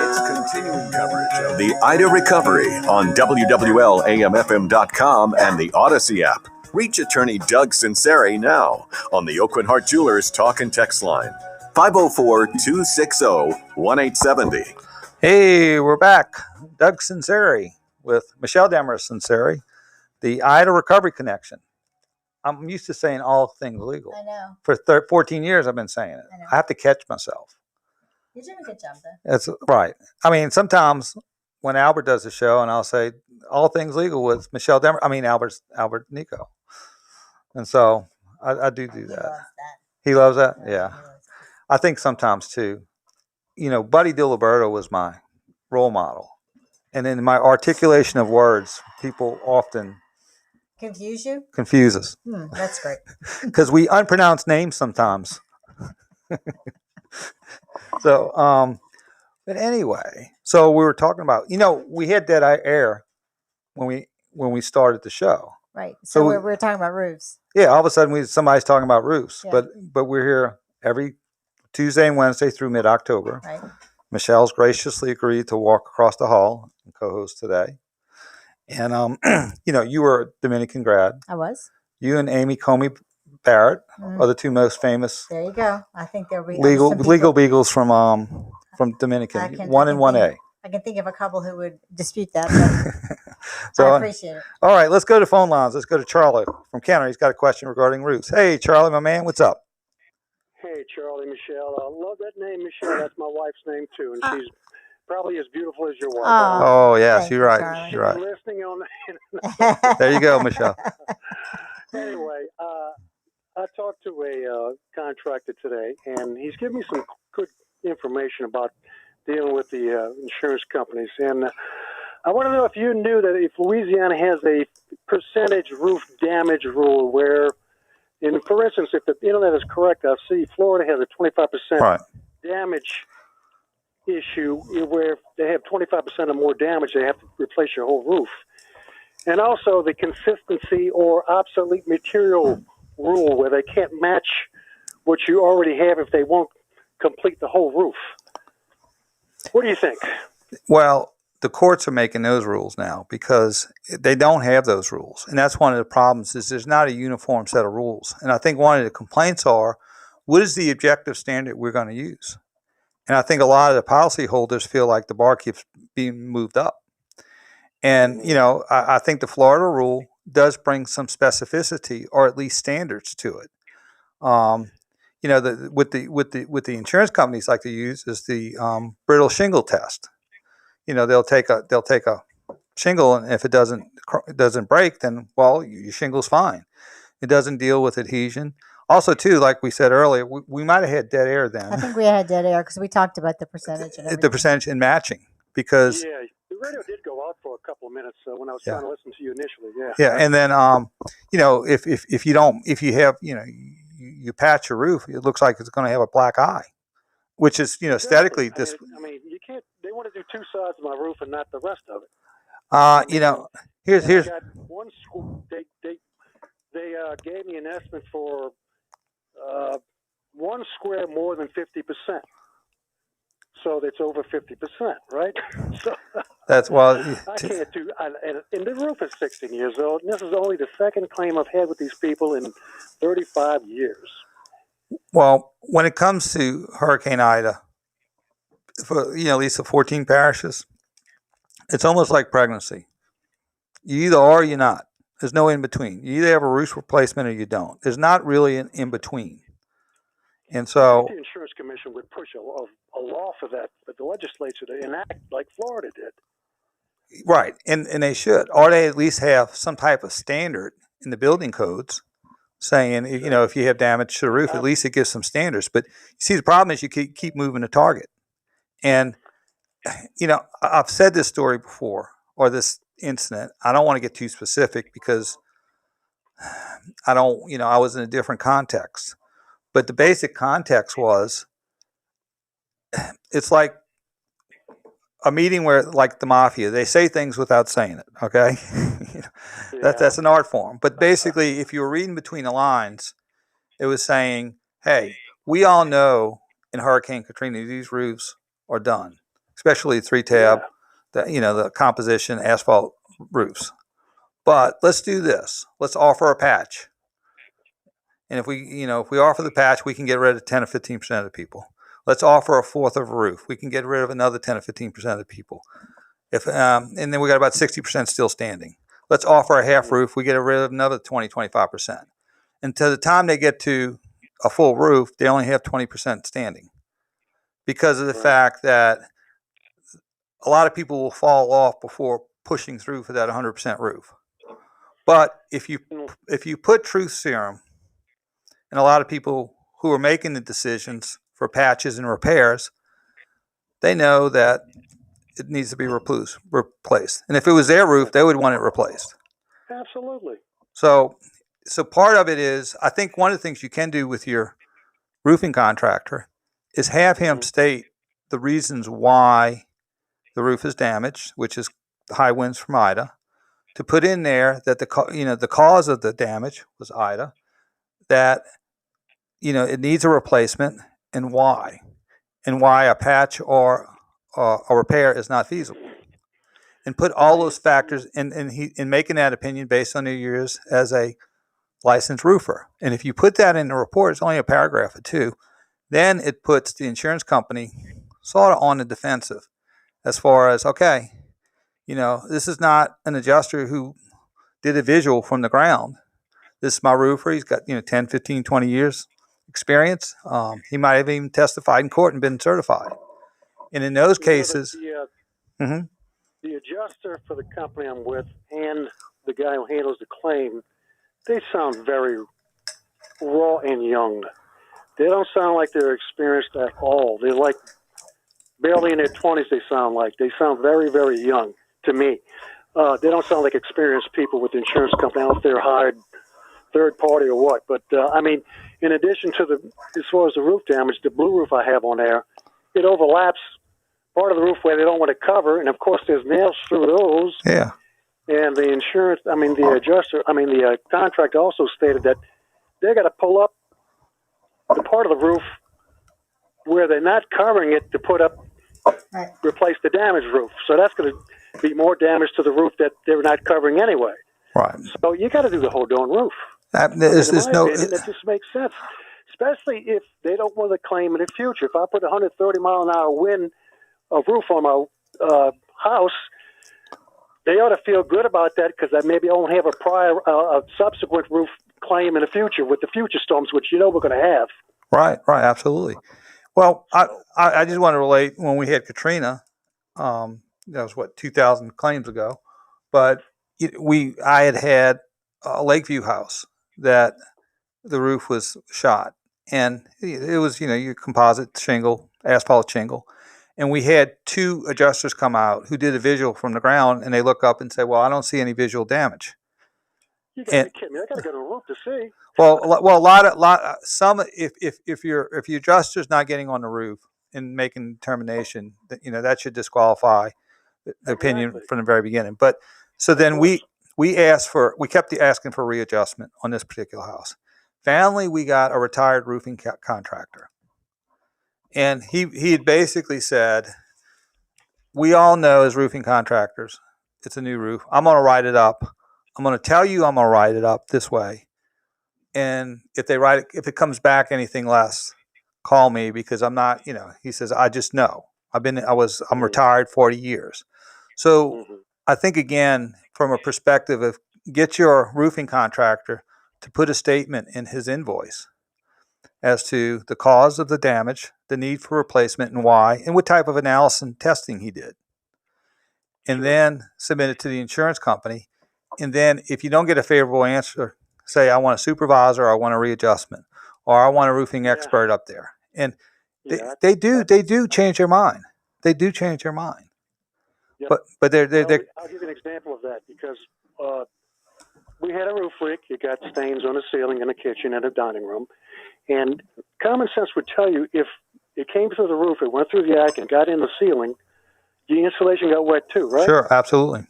It's continuing coverage of the Ida recovery on WWLAMFM.com and the Odyssey app. Reach attorney Doug Sunseri now on the Oakland Heart Jewelers talk and text line 504-260-1870. Hey, we're back. Doug Sunseri with Michelle Demers Sunseri, the Ida Recovery Connection. I'm used to saying all things legal. I know. For 14 years I've been saying it. I have to catch myself. You're doing a good job, though. That's right. I mean, sometimes when Albert does the show and I'll say all things legal with Michelle Demers, Albert Nico. And so I do that. He loves that? Yeah. I think sometimes too, Buddy DiLiberto was my role model. And in my articulation of words, people often Confuse you? Confuse us. That's great. Because we unpronounce names sometimes. So, but anyway, so we were talking about, we had dead air when we started the show. Right. So we're talking about roofs. Yeah, all of a sudden somebody's talking about roofs. Yeah. But we're here every Tuesday and Wednesday through mid-October. Right. Michelle's graciously agreed to walk across the hall and co-host today. And you were a Dominican grad. I was. You and Amy Comey Barrett are the two most famous. There you go. I think there'll be legal beagles from Dominican. 1 and 1A. I can think of a couple who would dispute that. But so, I appreciate it. All right, let's go to phone lines. Let's go to Charlie from Canada. He's got a question regarding roofs. Hey, Charlie, my man, what's up? Hey, Charlie, Michelle. I love that name, Michelle. That's my wife's name, too. And she's probably as beautiful as your wife. Oh yes, you're right. You're right. Listening on There you go, Michelle. Anyway, I talked to a contractor today, and he's given me some good information about dealing with the insurance companies. And I want to know if you knew that if Louisiana has a percentage roof damage rule where, for instance, if the internet is correct, I see Florida has a 25% damage issue where if they have 25% or more damage, they have to replace your whole roof. And also the consistency or obsolete material rule where they can't match what you already have if they won't complete the whole roof. What do you think? Well, the courts are making those rules now because they don't have those rules. And that's one of the problems is there's not a uniform set of rules. And I think one of the complaints are, what is the objective standard we're going to use? And I think a lot of the policyholders feel like the bar keeps being moved up. And, I think the Florida rule does bring some specificity or at least standards to it. With the insurance companies like to use is the brittle shingle test. They'll take a shingle, and if it doesn't break, then your shingle's fine. It doesn't deal with adhesion. Also, too, like we said earlier, we might have had dead air then. I think we had dead air because we talked about the percentage. And the percentage in matching because. Yeah, the radio did go out for a couple of minutes when I was trying to listen to you initially. Yeah. Yeah, and then if you patch your roof, it looks like it's going to have a black eye, which is aesthetically this. You can't. They want to do two sides of my roof and not the rest of it. Here's. I got one. They gave me an estimate for 1 square more than 50%. So that's over 50%, right? So that's I can't do. And the roof is 16 years old, and this is only the second claim I've had with these people in 35 years. Well, when it comes to Hurricane Ida, for at least the 14 parishes, it's almost like pregnancy. You either are or you're not. There's no in between. You either have a roof replacement or you don't. There's not really an in between. And so the Insurance Commission would push a law for that, but the legislature to enact like Florida did. Right, and they should, or they at least have some type of standard in the building codes saying, if you have damage to the roof, at least it gives some standards. But you see, the problem is you keep moving the target. And, I've said this story before, or this incident. I don't want to get too specific because I was in a different context. But the basic context was, it's like a meeting where, like the mafia, they say things without saying it, okay? That's an art form. But basically, if you were reading between the lines, it was saying, hey, we all know in Hurricane Katrina, these roofs are done, especially 3-tab, the composition asphalt roofs. But let's do this. Let's offer a patch. And if we offer the patch, we can get rid of 10 or 15% of the people. Let's offer a fourth of a roof. We can get rid of another 10 or 15% of the people. And then we got about 60% still standing. Let's offer a half roof. We get rid of another 20, 25%. And to the time they get to a full roof, they only have 20% standing because of the fact that a lot of people will fall off before pushing through for that 100% roof. But if you put truth serum, and a lot of people who are making the decisions for patches and repairs, they know that it needs to be replaced. And if it was their roof, they would want it replaced. Absolutely. So part of it is, I think one of the things you can do with your roofing contractor is have him state the reasons why the roof is damaged, which is high winds from Ida, to put in there that the cause of the damage was Ida, that it needs a replacement and why a patch or a repair is not feasible, and put all those factors in making that opinion based on your years as a licensed roofer. And if you put that in the report, it's only a paragraph or two, then it puts the insurance company sort of on the defensive as far as, okay, this is not an adjuster who did a visual from the ground. This is my roofer. He's got 10, 15, 20 years experience. He might have even testified in court and been certified. And in those cases, the adjuster for the company I'm with and the guy who handles the claim, they sound very raw and young. They don't sound like they're experienced at all. They're like barely in their 20s. They sound very, very young to me. They don't sound like experienced people with the insurance company. I don't know if they're hired third party or what. But in addition to as far as the roof damage, the blue roof I have on there, it overlaps part of the roof where they don't want to cover, and of course there's nails through those. Yeah. And the contractor also stated that they're going to pull up the part of the roof where they're not covering it to replace the damaged roof. So that's going to be more damage to the roof that they're not covering anyway. Right. So you got to do the whole darn roof. It just makes sense, especially if they don't want to claim in the future. If I put 130 mile an hour wind roof on my house, they ought to feel good about that because maybe I won't have a subsequent roof claim in the future with the future storms, which we're going to have. Right, absolutely. Well, I just want to relate when we had Katrina. That was 2,000 claims ago, but I had a Lakeview house that the roof was shot, and it was your composite shingle, asphalt shingle. And we had two adjusters come out who did a visual from the ground, and they look up and say, "Well, I don't see any visual damage." You got to be kidding me! I got to go to the roof to see. If your adjuster's not getting on the roof and making a determination, that should disqualify the opinion from the very beginning. But so then we kept asking for readjustment on this particular house. Finally, we got a retired roofing contractor. And he had basically said, we all know as roofing contractors, it's a new roof. I'm going to write it up. I'm going to tell you I'm going to write it up this way. And if it comes back anything less, call me because I'm not, he says, I just know. I'm retired 40 years. So I think, again, from a perspective of get your roofing contractor to put a statement in his invoice as to the cause of the damage, the need for replacement and why, and what type of analysis and testing he did. And then submit it to the insurance company. And then if you don't get a favorable answer, say, I want a supervisor, or I want a readjustment, or I want a roofing expert up there. And they do change their mind. They do change their mind. Yep. But they're I'll give you an example of that because we had a roof leak. It got stains on the ceiling in the kitchen and the dining room. And common sense would tell you if it came through the roof, it went through the attic and got in the ceiling, the insulation got wet too, right? Sure, absolutely.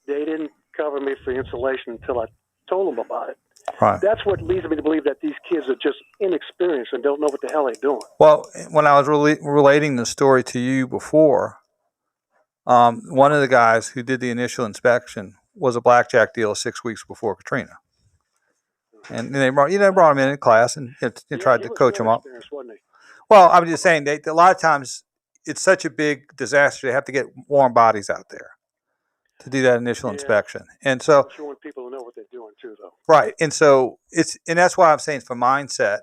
They didn't cover me for insulation until I told them about it. Right. That's what leads me to believe that these kids are just inexperienced and don't know what the hell they're doing. Well, when I was relating the story to you before, one of the guys who did the initial inspection was a blackjack dealer 6 weeks before Katrina. And they brought him in class and tried to coach him up. Well, I'm just saying, a lot of times it's such a big disaster, they have to get warm bodies out there to do that initial inspection. And so you want people to know what they're doing too, though. Right. And so that's why I'm saying for mindset,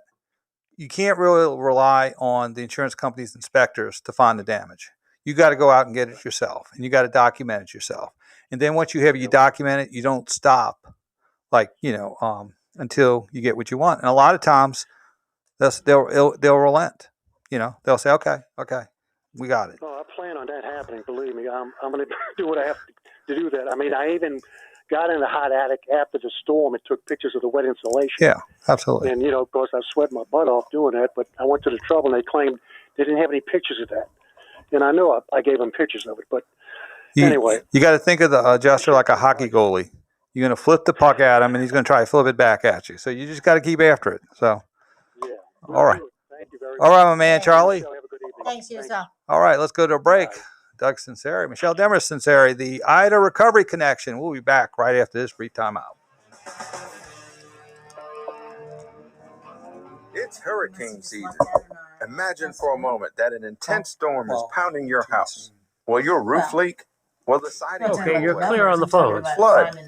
you can't really rely on the insurance company's inspectors to find the damage. You got to go out and get it yourself, and you got to document it yourself. And then once you document it, you don't stop, until you get what you want. And a lot of times, they'll relent. They'll say, okay, we got it. Oh, I plan on that happening. Believe me, I'm going to do what I have to do that. I mean, I even got in the hot attic after the storm and took pictures of the wet insulation. Yeah, absolutely. And, of course, I sweat my butt off doing that, but I went to the trouble, and they claimed they didn't have any pictures of that. And I know I gave them pictures of it, but anyway. You got to think of the adjuster like a hockey goalie. You're going to flip the puck at him, and he's going to try to flip it back at you. So you just got to keep after it. So, all right. Thank you very much. All right, my man, Charlie. Thanks, you as well. All right, let's go to a break. Doug Sunseri, Michelle Demers Sunseri, the Ida Recovery Connection. We'll be back right after this brief timeout. It's hurricane season. Imagine for a moment that an intense storm is pounding your house. Will your roof leak? Will the siding... Okay, you're clear on the phone. Flood.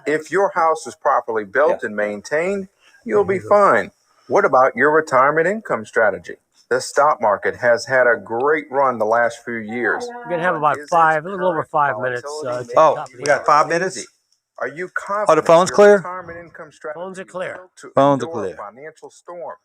If your house is properly built and maintained, you'll be fine. What about your retirement income strategy? The stock market has had a great run the last few years. We're going to have about a little over 5 minutes. We got 5 minutes? Are you confident the phone's clear? Retirement income strategy Phones are clear. Phones are clear. Financial storm.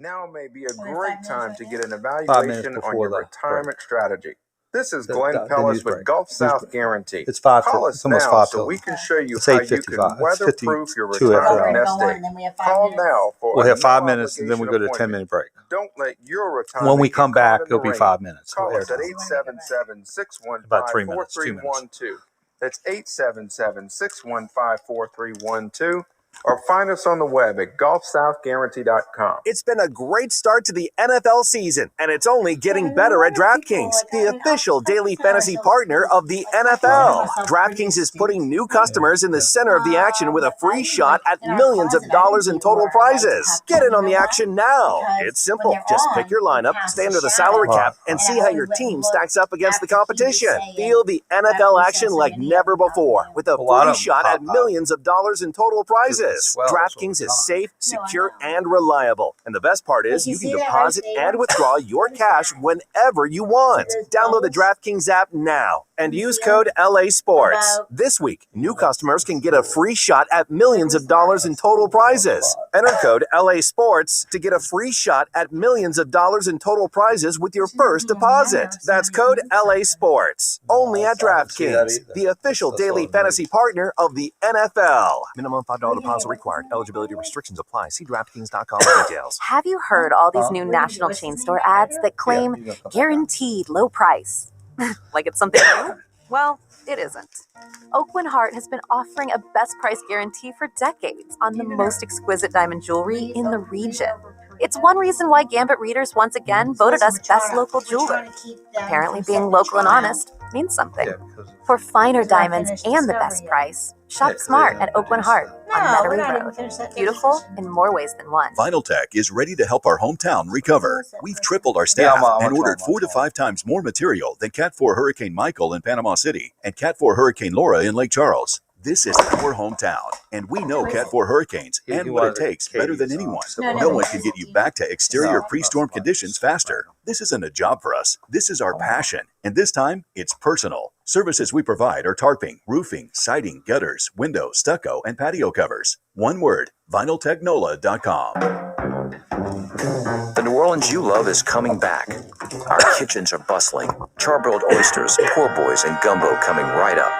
Now may be a great time to get an evaluation on your retirement strategy. This is Glenn Pellis with Gulf South Guarantee. It's 5. Call us now so we can show you how you can weatherproof your retirement nest egg. Call now for we'll have 5 minutes, and then we go to a 10-minute break. Don't let your retirement when we come back, it'll be 5 minutes. Call us at 877-615-4312. That's 877-615-4312. Or find us on the web at golfsouthguarantee.com. It's been a great start to the NFL season, and it's only getting better at DraftKings, the official daily fantasy partner of the NFL. DraftKings is putting new customers in the center of the action with a free shot at millions of dollars in total prizes. Get in on the action now. It's simple. Just pick your lineup, stay under the salary cap, and see how your team stacks up against the competition. Feel the NFL action like never before with a free shot at millions of dollars in total prizes. DraftKings is safe, secure, and reliable. And the best part is you can deposit and withdraw your cash whenever you want. Download the DraftKings app now and use code LA Sports. This week, new customers can get a free shot at millions of dollars in total prizes. Enter code LA Sports to get a free shot at millions of dollars in total prizes with your first deposit. That's code LA Sports. Only at DraftKings, the official daily fantasy partner of the NFL. Minimum $5 deposit required. Eligibility restrictions apply. See DraftKings.com for details. Have you heard all these new national chain store ads that claim guaranteed low price? Like it's something new? Well, it isn't. Oakland Heart has been offering a best price guarantee for decades on the most exquisite diamond jewelry in the region. It's one reason why Gambit readers once again voted us best local jeweler. Apparently being local and honest means something. For finer diamonds and the best price, shop smart at Oakland Heart on Metairie Road. Beautiful in more ways than one. Vinyltech is ready to help our hometown recover. We've tripled our staff and ordered 4 to 5 times more material than Cat 4 Hurricane Michael in Panama City and Cat 4 Hurricane Laura in Lake Charles. This is our hometown, and we know Cat 4 hurricanes and what it takes better than anyone. No one can get you back to exterior pre-storm conditions faster. This isn't a job for us. This is our passion, and this time, it's personal. Services we provide are tarping, roofing, siding, gutters, windows, stucco, and patio covers. One word, vinyltechnola.com. The New Orleans you love is coming back. Our kitchens are bustling. Charbroiled oysters, poor boys, and gumbo coming right up.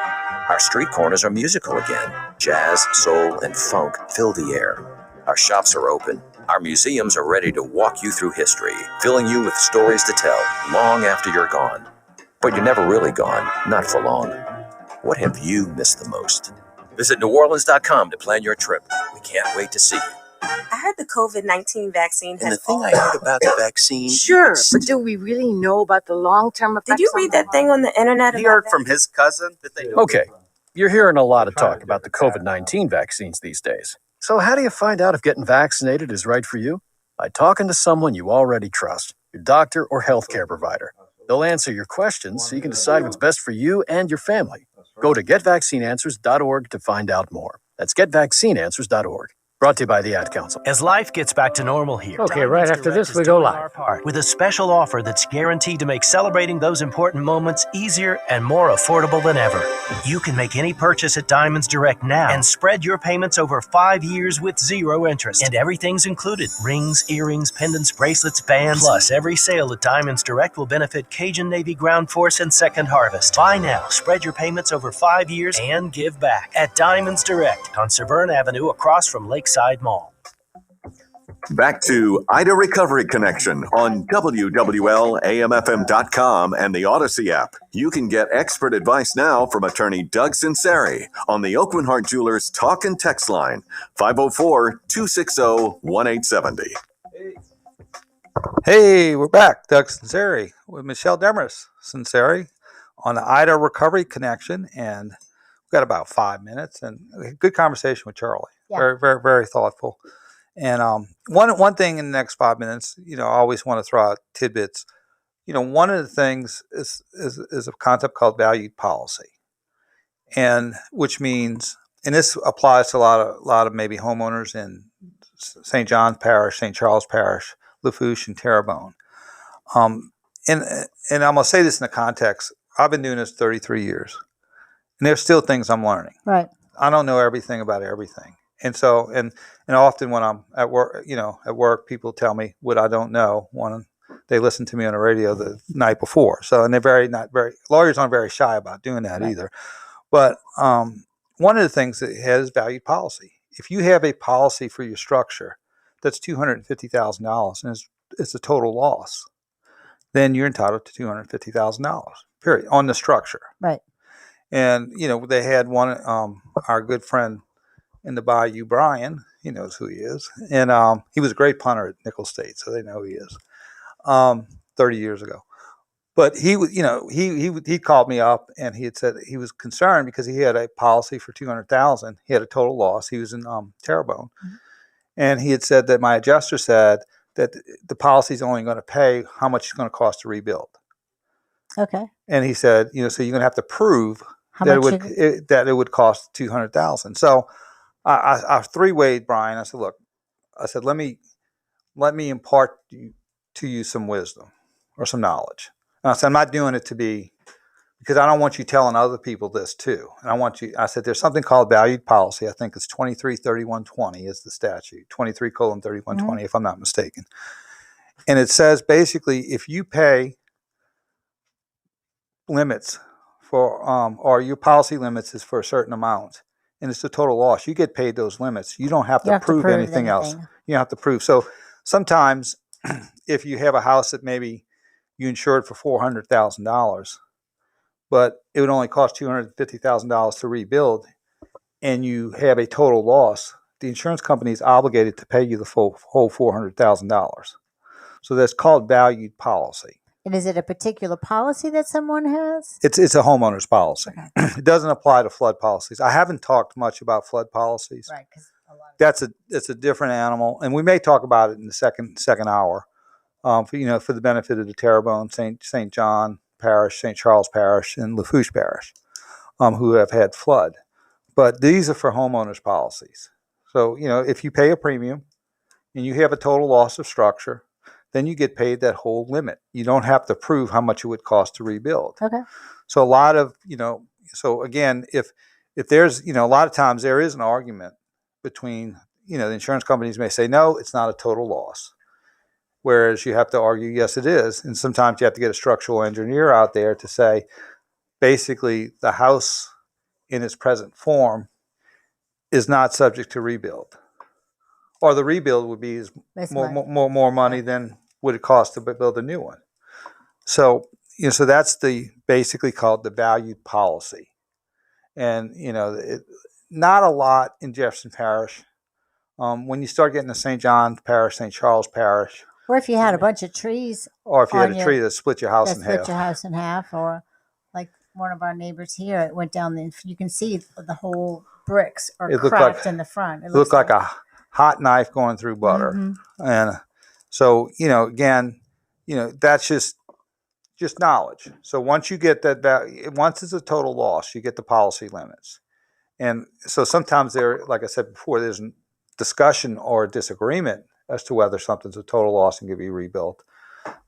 Our street corners are musical again. Jazz, soul, and funk fill the air. Our shops are open. Our museums are ready to walk you through history, filling you with stories to tell long after you're gone. But you're never really gone, not for long. What have you missed the most? Visit NewOrleans.com to plan your trip. We can't wait to see you. I heard the COVID-19 vaccine And the thing I heard about the vaccine... Sure, but do we really know about the long-term effects? Did you read that thing on the internet? He heard from his cousin that they... Okay, you're hearing a lot of talk about the COVID-19 vaccines these days. So how do you find out if getting vaccinated is right for you? By talking to someone you already trust, your doctor or healthcare provider. They'll answer your questions so you can decide what's best for you and your family. Go to getvaccineanswers.org to find out more. That's getvaccineanswers.org. Brought to you by the Ad Council. As life gets back to normal here. Okay, right after this, we go live. With a special offer that's guaranteed to make celebrating those important moments easier and more affordable than ever. You can make any purchase at Diamonds Direct now and spread your payments over 5 years with 0 interest. And everything's included. Rings, earrings, pendants, bracelets, bands. Plus, every sale at Diamonds Direct will benefit Cajun Navy Ground Force and Second Harvest. Buy now, spread your payments over 5 years, and give back at Diamonds Direct on Severn Avenue across from Lakeside Mall. Back to Ida Recovery Connection on WWL-AMFM.com and the Odyssey app. You can get expert advice now from attorney Doug Sunseri on the Oakland Heart Jewelers Talk and Text line, 504-260-1870. Hey, we're back. Doug Sunseri with Michelle Demarest Sunseri on the Ida Recovery Connection, and we've got about 5 minutes and a good conversation with Charlie. Yeah. Very, very, very thoughtful. And one thing in the next 5 minutes, I always want to throw out tidbits. One of the things is a concept called valued policy, and which means, and this applies to a lot of maybe homeowners in St. John's Parish, St. Charles Parish, Lafourche, and Terrebonne. And I'm gonna say this in the context. I've been doing this 33 years, and there's still things I'm learning. Right. I don't know everything about everything. And so, and often when I'm at work, people tell me what I don't know when they listen to me on the radio the night before. So, and lawyers aren't very shy about doing that either. But one of the things that has valued policy. If you have a policy for your structure that's $250,000 and it's a total loss, then you're entitled to $250,000, period, on the structure. Right. And, they had one, our good friend in the Bayou, Brian, he knows who he is. And he was a great punter at Nicholls State, so they know who he is, 30 years ago. But he called me up and he had said he was concerned because he had a policy for $200,000. He had a total loss. He was in Terrebonne. Mm-hmm. And he had said that my adjuster said that the policy is only going to pay how much it's going to cost to rebuild. Okay. And he said, so you're going to have to prove that it would cost $200,000. So I three-wayed Brian. I said, look, let me impart to you some wisdom or some knowledge. And I said, I'm not doing it because I don't want you telling other people this too. And I said, there's something called valued policy. I think it's 233120 is the statute, 23:3120, if I'm not mistaken. And it says basically, if you pay limits for, or your policy limits is for a certain amount, and it's a total loss, you get paid those limits. You don't have to prove anything else. You don't have to prove. So sometimes if you have a house that maybe you insured for $400,000, but it would only cost $250,000 to rebuild, and you have a total loss, the insurance company is obligated to pay you the whole $400,000. So that's called valued policy. And is it a particular policy that someone has? It's a homeowner's policy. Okay. It doesn't apply to flood policies. I haven't talked much about flood policies. Right, because it's a different animal, and we may talk about it in the second hour. For the benefit of the Terrebonne, St. John Parish, St. Charles Parish, and Lafourche Parish, who have had flood. But these are for homeowners policies. So, if you pay a premium and you have a total loss of structure, then you get paid that whole limit. You don't have to prove how much it would cost to rebuild. Okay. So a lot of, so again, if there's, a lot of times there is an argument between, the insurance companies may say, no, it's not a total loss. Whereas you have to argue, yes, it is. And sometimes you have to get a structural engineer out there to say, basically, the house in its present form is not subject to rebuild. Or the rebuild would be more money than would it cost to build a new one. So, so that's basically called the valued policy. And, not a lot in Jefferson Parish. When you start getting to St. John's Parish, St. Charles Parish, or if you had a bunch of trees. Or if you had a tree that split your house in half. Split your house in half. Or like one of our neighbors here, it went down, you can see the whole bricks are cracked in the front. It looked like a hot knife going through butter. Mm-hmm. And so, again, that's just knowledge. So once you get that value, once it's a total loss, you get the policy limits. And so sometimes like I said before, there's discussion or disagreement as to whether something's a total loss and can be rebuilt.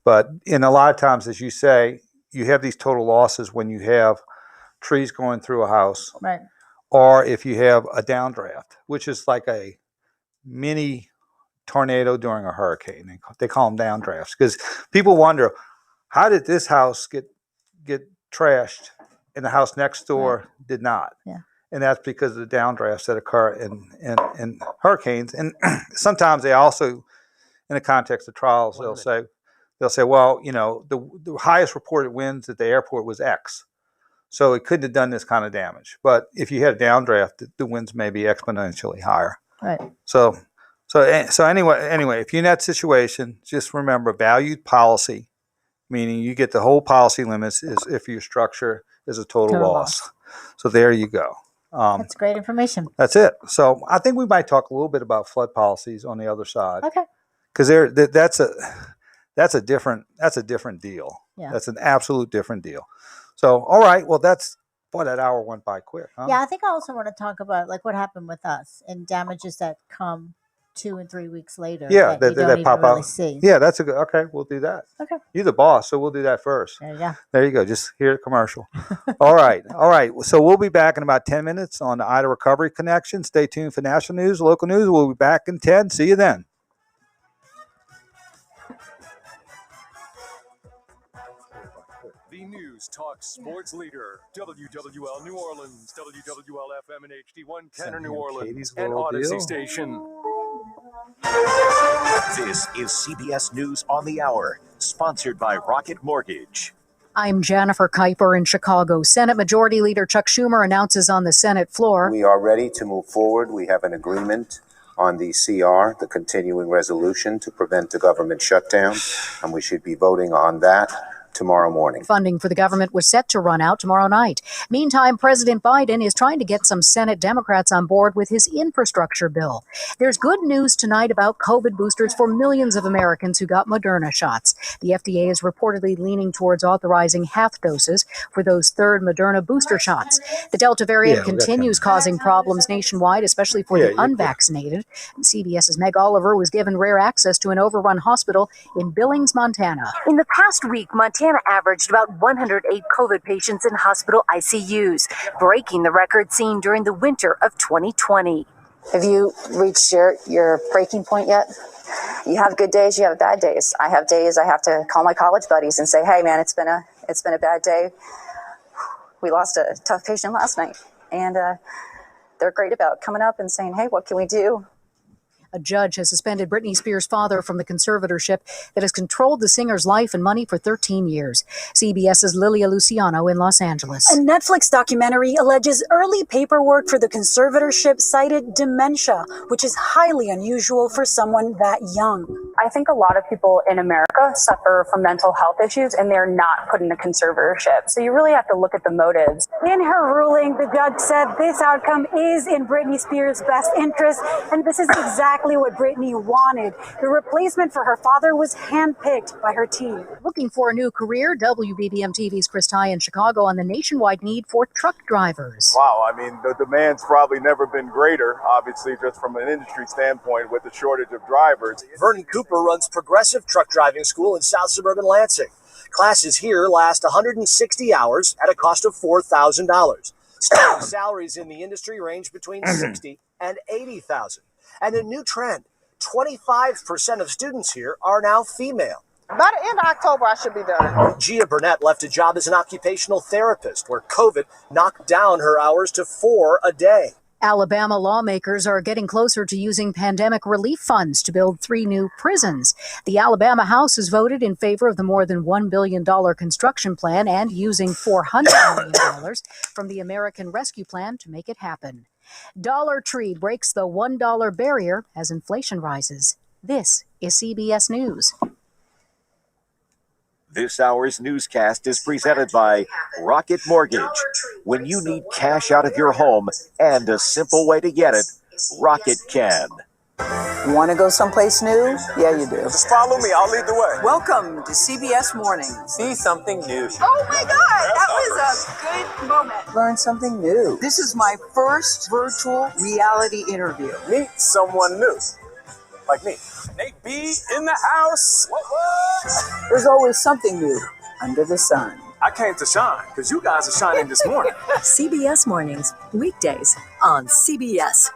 But in a lot of times, as you say, you have these total losses when you have trees going through a house, Right. or if you have a downdraft, which is like a mini tornado during a hurricane. They call them downdrafts because people wonder, how did this house get trashed and the house next door did not? Yeah. And that's because of the downdrafts that occur in hurricanes. And sometimes they also, in the context of trials, they'll say, well, the highest reported winds at the airport was X. So it couldn't have done this kind of damage. But if you had a downdraft, the winds may be exponentially higher. Right. So anyway, if you're in that situation, just remember valued policy, meaning you get the whole policy limits is if your structure is a total loss. So there you go. That's great information. That's it. So I think we might talk a little bit about flood policies on the other side. Okay. Because that's a different deal. Yeah. That's an absolute different deal. So all right, well that hour went by quick, huh? Yeah, I think I also want to talk about like what happened with us and damages that come 2 and 3 weeks later. Yeah, that you don't even pop really out. see. Yeah, that's a good. Okay, we'll do that. Okay. You're the boss, so we'll do that first. There you go. There you go. Just hear the commercial. All right. So we'll be back in about 10 minutes on the Ida Recovery Connection. Stay tuned for national news, local news. We'll be back in 10. See you then. The News Talk Sports Leader, WWL New Orleans, WWL FM and HD1 Kenner New Orleans, and Odyssey Station. This is CBS News on the Hour, sponsored by Rocket Mortgage. I'm Jennifer Kuiper in Chicago. Senate Majority Leader Chuck Schumer announces on the Senate floor. We are ready to move forward. We have an agreement on the CR, the continuing resolution to prevent the government shutdown, and we should be voting on that tomorrow morning. Funding for the government was set to run out tomorrow night. Meantime, President Biden is trying to get some Senate Democrats on board with his infrastructure bill. There's good news tonight about COVID boosters for millions of Americans who got Moderna shots. The FDA is reportedly leaning towards authorizing half doses for those third Moderna booster shots. The Delta variant continues causing problems nationwide, especially for the unvaccinated. CBS's Meg Oliver was given rare access to an overrun hospital in Billings, Montana. In the past week, Montana averaged about 108 COVID patients in hospital ICUs, breaking the record seen during the winter of 2020. Have you reached your breaking point yet? You have good days, you have bad days. I have days I have to call my college buddies and say, hey man, it's been a bad day. We lost a tough patient last night. And they're great about coming up and saying, hey, what can we do? A judge has suspended Britney Spears' father from the conservatorship that has controlled the singer's life and money for 13 years. CBS's Lilia Luciano in Los Angeles. A Netflix documentary alleges early paperwork for the conservatorship cited dementia, which is highly unusual for someone that young. I think a lot of people in America suffer from mental health issues and they're not put in a conservatorship. So you really have to look at the motives. In her ruling, the judge said this outcome is in Britney Spears' best interest, and this is exactly what Britney wanted. The replacement for her father was handpicked by her team. Looking for a new career, WBBM TV's Chris Ty in Chicago on the nationwide need for truck drivers. Wow, I mean, the demand's probably never been greater, obviously, just from an industry standpoint with the shortage of drivers. Vernon Cooper runs Progressive Truck Driving School in South Suburban Lansing. Classes here last 160 hours at a cost of $4,000. Starting salaries in the industry range between $60,000 and $80,000. And a new trend, 25% of students here are now female. By the end of October, I should be done. Gia Burnett left a job as an occupational therapist, where COVID knocked down her hours to 4 a day. Alabama lawmakers are getting closer to using pandemic relief funds to build 3 new prisons. The Alabama House has voted in favor of the more than $1 billion construction plan and using $400 million from the American Rescue Plan to make it happen. Dollar Tree breaks the $1 barrier as inflation rises. This is CBS News. This hour's newscast is presented by Rocket Mortgage. When you need cash out of your home and a simple way to get it, Rocket can. Want to go someplace new? Yeah, you do. Just follow me. I'll lead the way. Welcome to CBS Mornings. See something new. Oh my God, that was a good moment. Learn something new. This is my first virtual reality interview. Meet someone new. Like me. Nate B in the house. What? There's always something new under the sun. I came to shine because you guys are shining this morning. CBS Mornings, weekdays on CBS.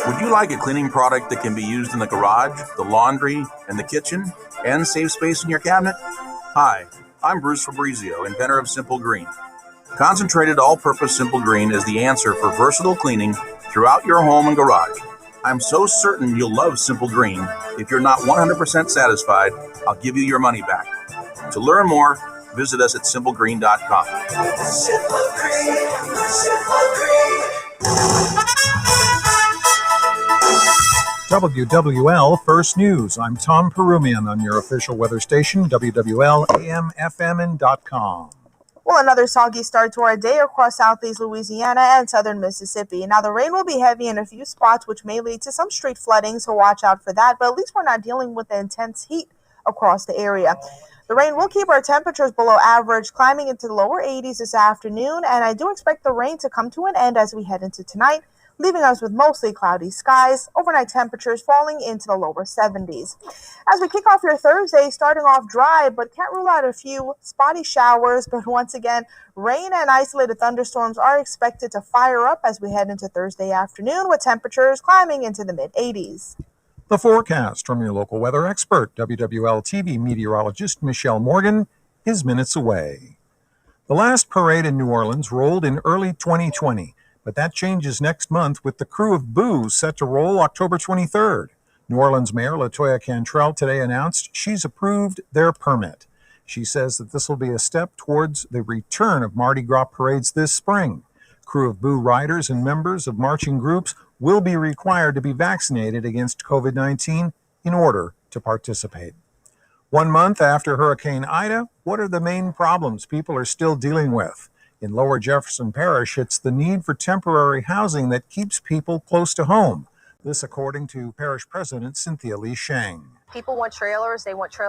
Would you like a cleaning product that can be used in the garage, the laundry, and the kitchen, and save space in your cabinet? Hi, I'm Bruce Fabrizio, inventor of Simple Green. Concentrated all-purpose Simple Green is the answer for versatile cleaning throughout your home and garage. I'm so certain you'll love Simple Green. If you're not 100% satisfied, I'll give you your money back. To learn more, visit us at simplegreen.com. Simple Green, Simple Green. WWL First News. I'm Tom Perumian on your official weather station, WWL AM, FM, and .com. Well, another soggy start to our day across southeast Louisiana and southern Mississippi. Now, the rain will be heavy in a few spots, which may lead to some street flooding, so watch out for that. But at least we're not dealing with the intense heat across the area. The rain will keep our temperatures below average, climbing into the lower 80s this afternoon, and I do expect the rain to come to an end as we head into tonight, leaving us with mostly cloudy skies, overnight temperatures falling into the lower 70s. As we kick off your Thursday, starting off dry, but can't rule out a few spotty showers. But once again, rain and isolated thunderstorms are expected to fire up as we head into Thursday afternoon, with temperatures climbing into the mid-80s. The forecast from your local weather expert, WWL TV meteorologist Michelle Morgan, is minutes away. The last parade in New Orleans rolled in early 2020, but that changes next month with the Crew of Boo set to roll October 23rd. New Orleans Mayor LaToya Cantrell today announced she's approved their permit. She says that this will be a step towards the return of Mardi Gras parades this spring. Crew of Boo riders and members of marching groups will be required to be vaccinated against COVID-19 in order to participate. 1 month after Hurricane Ida, what are the main problems people are still dealing with? In Lower Jefferson Parish, it's the need for temporary housing that keeps people close to home. This according to Parish President Cynthia Lee Shang. People want trailers. They want trailers